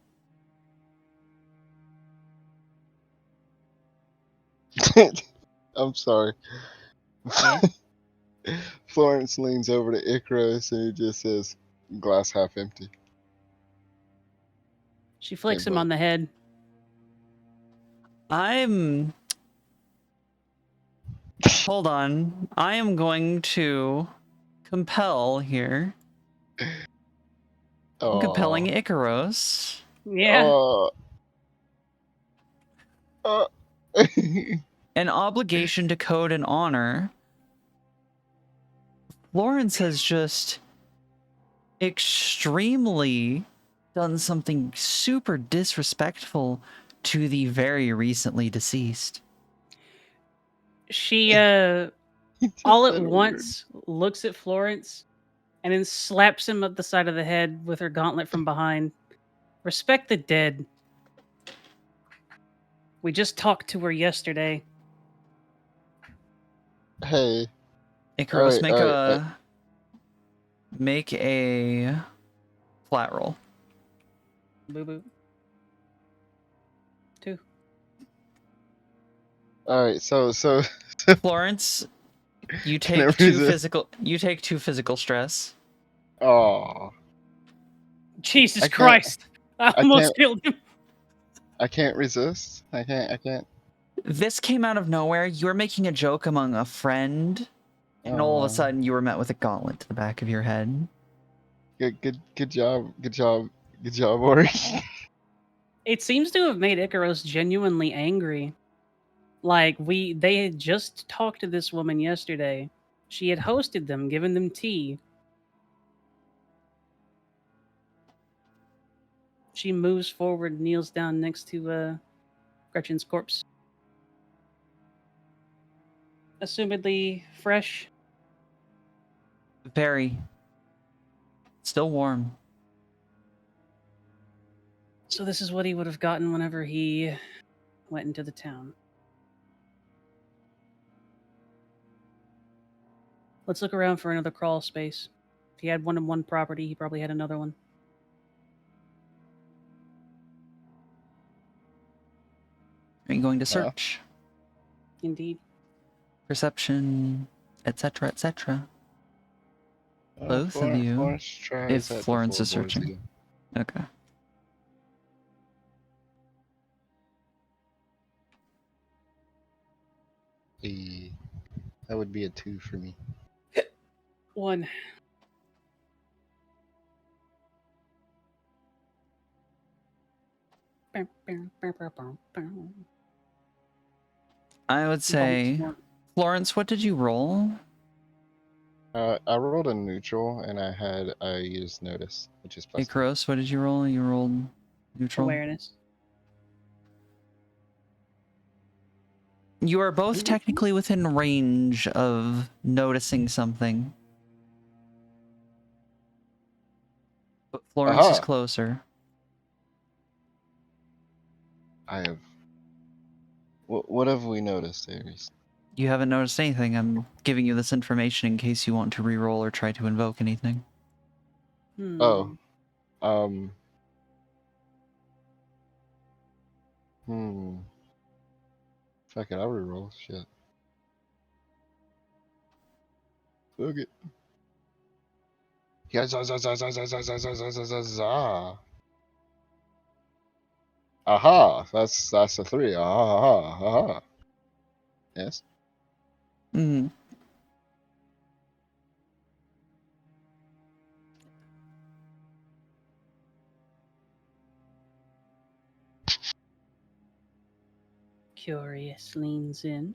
I'm sorry. Yeah. Florence leans over to Icarus and he just says, "Glass half empty." She Hey, flicks him bud. on the head. Hold on. I am going to compel here. I'm compelling Oh. Icaros. Yeah. Oh. Oh. An obligation to code and honor. Lawrence has just extremely done something super disrespectful to the very recently deceased. She He just all at said a word. once looks at Florence and then slaps him at the side of the head with her gauntlet from behind. Respect the dead. We just talked to her yesterday. Hey. Icaros, Alright, make alright. a flat roll. Boo boo. 2. Alright, so Florence, you can I take resist? you take 2 physical stress. Oh. Jesus I can't Christ! I I almost can't killed him. I can't resist. I can't. This came out of nowhere. You were making a joke among a friend, and all of a Oh. sudden you were met with a gauntlet to the back of your head. Good job. Good job. Good job, Ori. It seems to have made Icaros genuinely angry. Like they had just talked to this woman yesterday. She had hosted them, given them tea. She moves forward, kneels down next to Gretchen's corpse. Assumedly fresh. Very. Still warm. So this is what he would have gotten whenever he went into the town. Let's look around for another crawl space. If he had one in one property, he probably had another one. Are you going to search? Indeed. Perception, etc., etc. Both of you. Florence If tries at the Florence is floorboards searching. again. Okay. That would be a 2 for me. 1. I would say, Florence, what did you roll? I rolled a neutral and I used notice, which is +2. Icaros, what did you roll? You rolled neutral. Awareness. You are both technically within range of noticing something. But Florence is Aha! closer. I have. What have we noticed, Ares? You haven't noticed anything. I'm giving you this information in case you want to re-roll or try to invoke anything. Oh, um, hmm. Fuck it, I'll reroll. Shit. Fuck it. Yeah, za za za za za za za za za za za za. Aha! That's a 3. Aha! Aha! Yes. Mm. Curious leans in.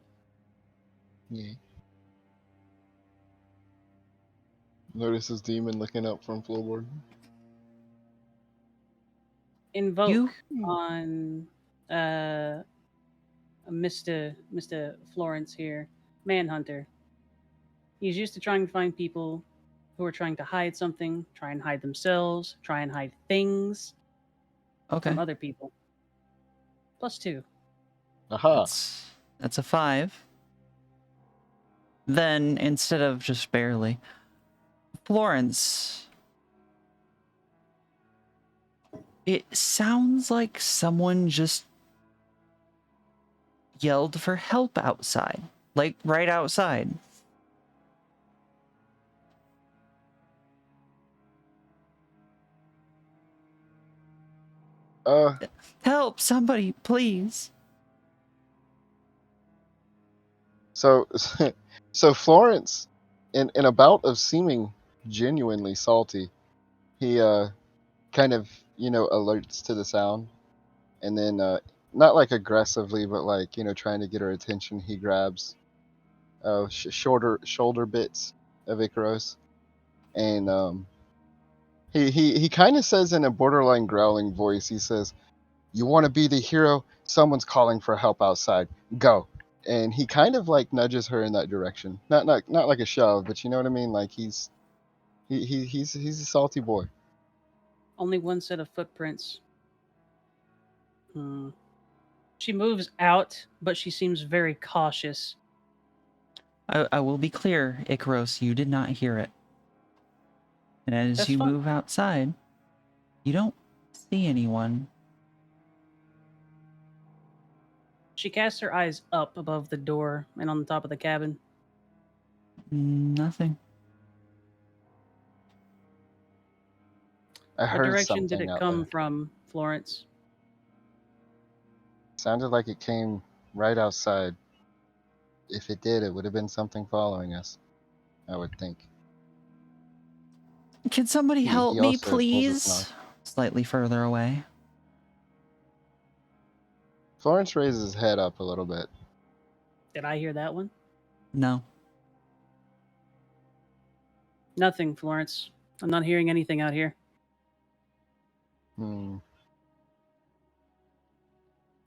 Yeah. Notices demon looking up from floorboard. Invoke on Mr. Florence here, Manhunter. He's used to trying to find people who are trying to hide something, try and hide themselves, try and hide things Okay. from other people. +2. Aha! That's a 5. Then, instead of just barely, Florence, it sounds like someone just yelled for help outside. Like, right outside. Help, somebody, please. So, so Florence, in a bout of seeming genuinely salty, he kind of alerts to the sound, and then not like aggressively, but like trying to get her attention, he grabs shorter shoulder bits of Icaros, and he kind of says in a borderline growling voice, he says, "You want to be the hero? Someone's calling for help outside. Go." And he kind of like nudges her in that direction. Not like a shove, but you know what I mean. Like he's a salty boy. Only one set of footprints. She moves out, but she seems very cautious. I will be clear, Icaros, you did not hear it. And as That's you fine. move outside, you don't see anyone. She casts her eyes up above the door and on the top of the cabin. Nothing. I What heard direction did something it out come there. from, Florence? Sounded like it came right outside. If it did, it would have been something following us, I would think. Can somebody help He me, also pulls his please? knife. Slightly further away. Florence raises his head up a little bit. Did I hear that one? No. Nothing, Florence. I'm not hearing anything out here.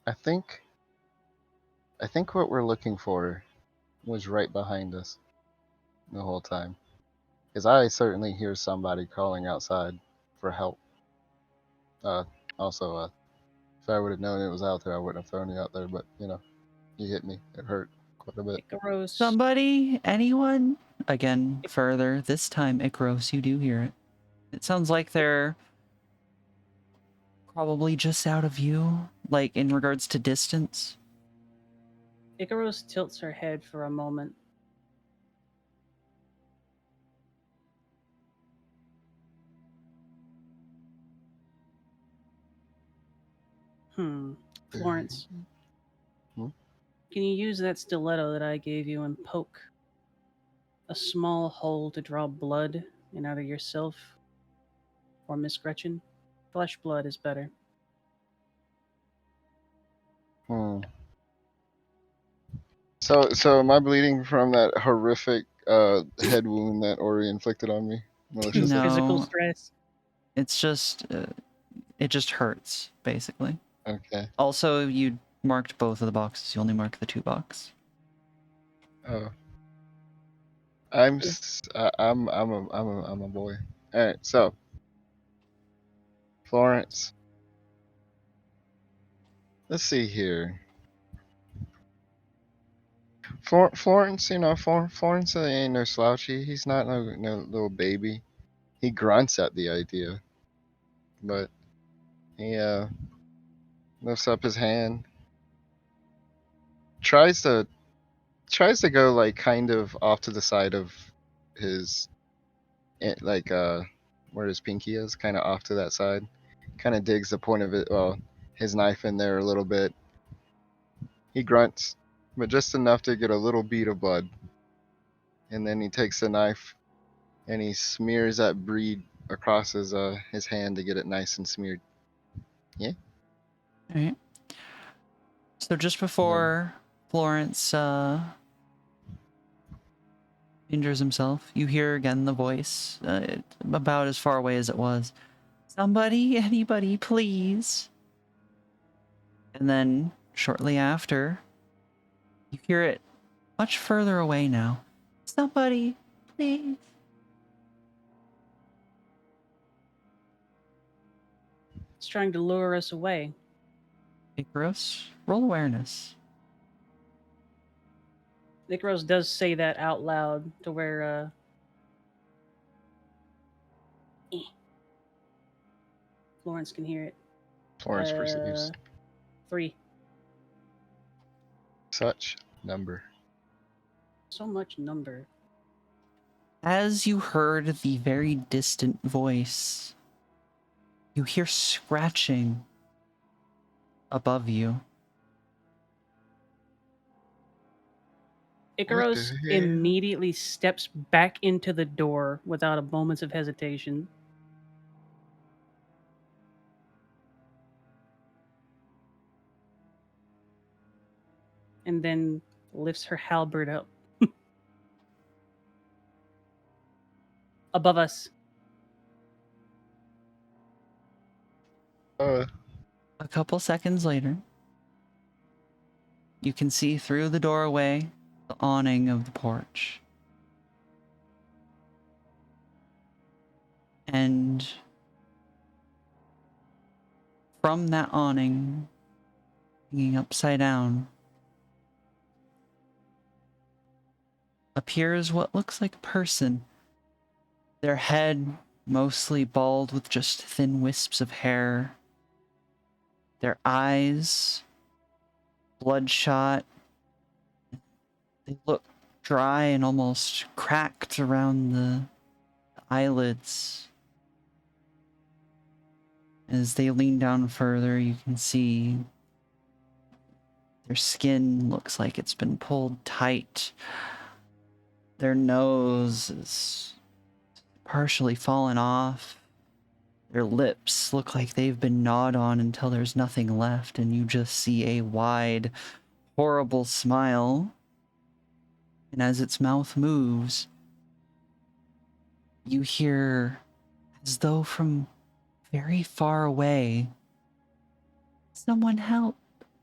I think what we're looking for was right behind us the whole time. Because I certainly hear somebody calling outside for help. Also, if I would have known it was out there, I wouldn't have thrown you out there. But you hit me. It hurt quite a bit. Icaros. Somebody? Anyone? Again, further. This time, Icaros, you do hear it. It sounds like they're probably just out of view, like in regards to distance. Icaros tilts her head for a moment. Florence, Hmm? can you use that stiletto that I gave you and poke a small hole to draw blood in either yourself or Miss Gretchen? Flesh blood is better. Hmm. So am I bleeding from that horrific head wound that Ori inflicted on me maliciously? Physical No, stress. it's just it just hurts basically. Okay. Also, you marked both of the boxes. You only marked the 2 box. Oh, I'm a boy. All right. So Florence, let's see here. Florence, Florence ain't no slouchy. He's not no little baby. He grunts at the idea, but he lifts up his hand, tries to go like kind of off to the side of his like where his pinky is, kind of off to that side. Kind of digs the point of it, well, his knife in there a little bit. He grunts, but just enough to get a little bead of blood, and then he takes the knife and he smears that bead across his hand to get it nice and smeared. Yeah. All right. So just And then before Florence injures himself, you hear again the voice, about as far away as it was. Somebody, anybody, please. And then shortly after, you hear it much further away now. Somebody, please. It's trying to lure us away. Icarus, roll awareness. Icaros does say that out loud to where Florence can hear it. Florence perceives 3. such number. So much number. As you heard the very distant voice, you hear scratching above you. What the Icaros hell? immediately steps back into the door without a moment of hesitation. And then lifts her halberd up. Above us. Uh, A couple seconds later, you can see through the doorway the awning of the porch. And from that awning, hanging upside down, appears what looks like a person. Their head mostly bald with just thin wisps of hair. Their eyes bloodshot. They look dry and almost cracked around the eyelids. As they lean down further, you can see their skin looks like it's been pulled tight. Their nose is partially fallen off. Their lips look like they've been gnawed on until there's nothing left, and you just see a wide, horrible smile. And as its mouth moves, you hear, as though from very far away, someone help,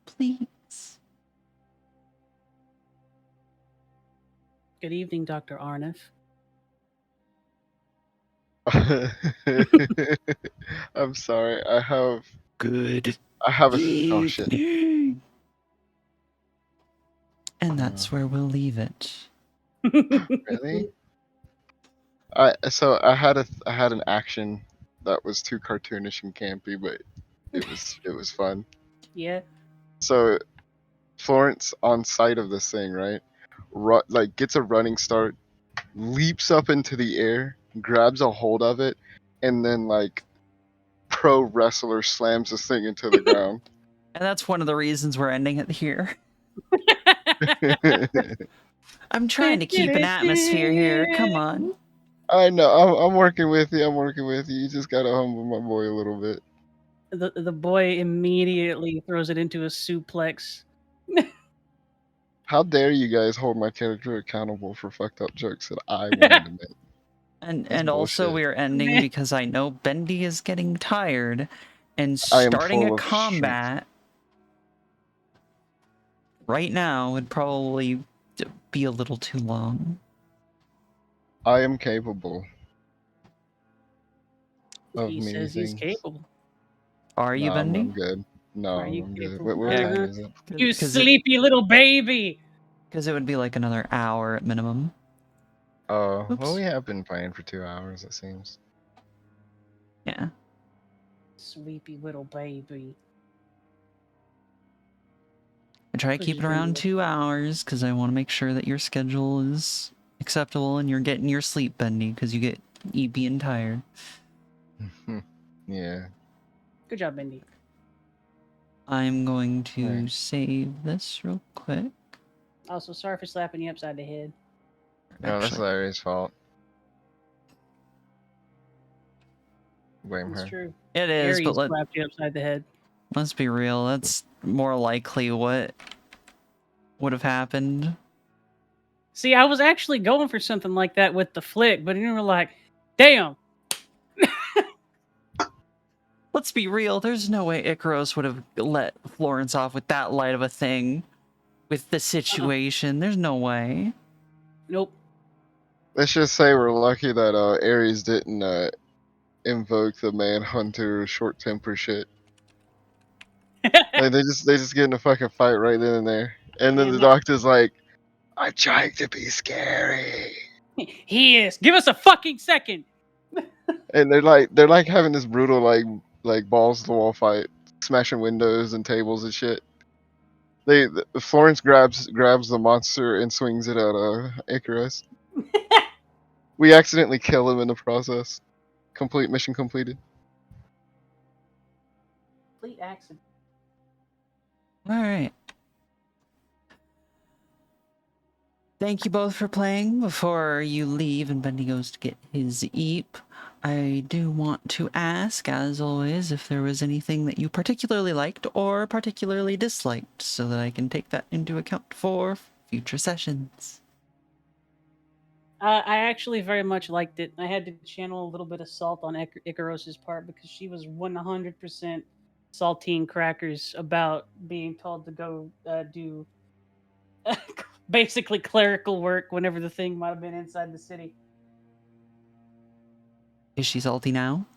please. Good evening, Dr. Arnif. I'm sorry. Good I have a. Oh shit. evening. And Uh, that's where we'll leave it. really? I had an action that was too cartoonish and campy, but it was fun. Yeah. So Florence on sight of this thing, right? Like gets a running start, leaps up into the air, grabs a hold of it, and then like pro wrestler slams this thing into the ground. And that's one of the reasons we're ending it here. I'm trying to keep an atmosphere here. Come on. I know. I'm working with you. I'm working with you. You just gotta humble my boy a little bit. The boy immediately throws it into a suplex. How dare you guys hold my character accountable for fucked up jokes that I wanted to make? That's And also bullshit. we're ending because I know Bendy is getting tired and I am starting a full of shit. combat right now would probably be a little too long. I am capable of He many says he's things. capable. Are you, No, I'm Bendy? good. No, Are you I'm good. capable? What time is it? You Because it sleepy little baby. would be like another hour at minimum. Oh, well, Oops. we have been playing for 2 hours, it seems. Yeah. Sleepy little baby. I try to What keep you it around doing? 2 hours because I want to make sure that your schedule is acceptable and you're getting your sleep, Bendy, because you get being tired. Yeah. Good job, Bendy. I'm going to Right. save this real quick. Also, sorry for slapping you upside the head. No, that's Actually, Larry's fault. Blame It's her. true. it is, but Aries slapped you upside the head. let's be real. That's more likely what would have happened. See, I was actually going for something like that with the flick, but you were like, damn. Let's be real. There's no way Icaros would have let Florence off with that light of a thing with the situation. There's no way. Nope. Let's just say we're lucky that Ares didn't invoke the Manhunter short temper shit. Like they just get in a fucking fight right then and there. And then Yeah, the man. doctor's like, I'm trying to be scary. He is. Give us a fucking second. And they're like having this brutal like balls to the wall fight, smashing windows and tables and shit. Florence grabs the monster and swings it at Icarus. We accidentally kill him in the process. Complete mission completed. Complete accident. All right. Thank you both for playing. Before you leave and Bendy goes to get his eep, I do want to ask, as always, if there was anything that you particularly liked or particularly disliked, so that I can take that into account for future sessions. I actually very much liked it. I had to channel a little bit of salt on Icaros's part because she was 100% saltine crackers about being told to go do basically clerical work whenever the thing might have been inside the city. Is she salty now?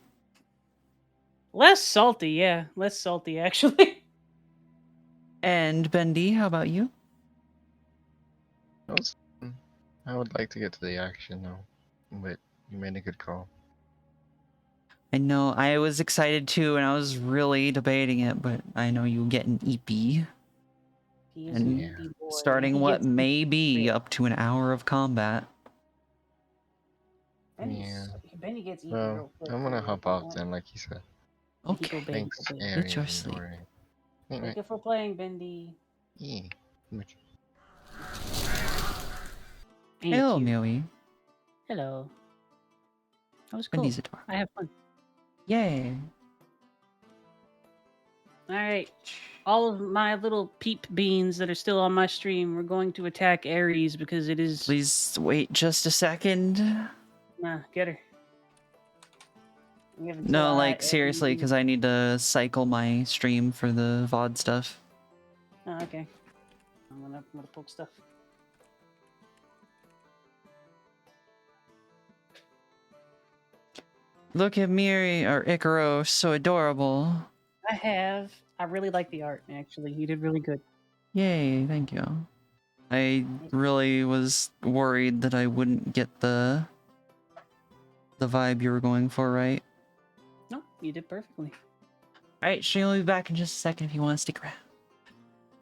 Less salty, yeah. Less salty, actually. And Bendy, how about you? That was fun. I would like to get to the action though, but you made a good call. I know I was excited too, and I was really debating it, but I know you get an EP. He is an And Yeah. EP boy. starting He what gets may be quick. up to an hour of combat. Yeah. Benny gets EP Well, real quick. I'm gonna Too. hop off then, like you said. Baby, Okay, baby, Thanks, baby. get Aries your and sleep. Dory. Thank you for playing, Bendy. Yeah. Thank Hello, you. Mewy. Hello. That was cool. Bendy's adorable. I have fun. Yay. All right. All of my little peep beans that are still on my stream, we're going to attack Aries because it is. Please wait just a second. Nah, get her. We have until No, like seriously, Aries. because I need to cycle my stream for the VOD stuff. Oh, okay. I'm gonna poke stuff. Look at Miri or Icaros, so adorable. I really like the art, actually. You did really good. Yay, thank you. I really was worried that I wouldn't get the vibe you were going for, right? No, you did perfectly. Alright, Shane will be back in just a second if you want to stick around.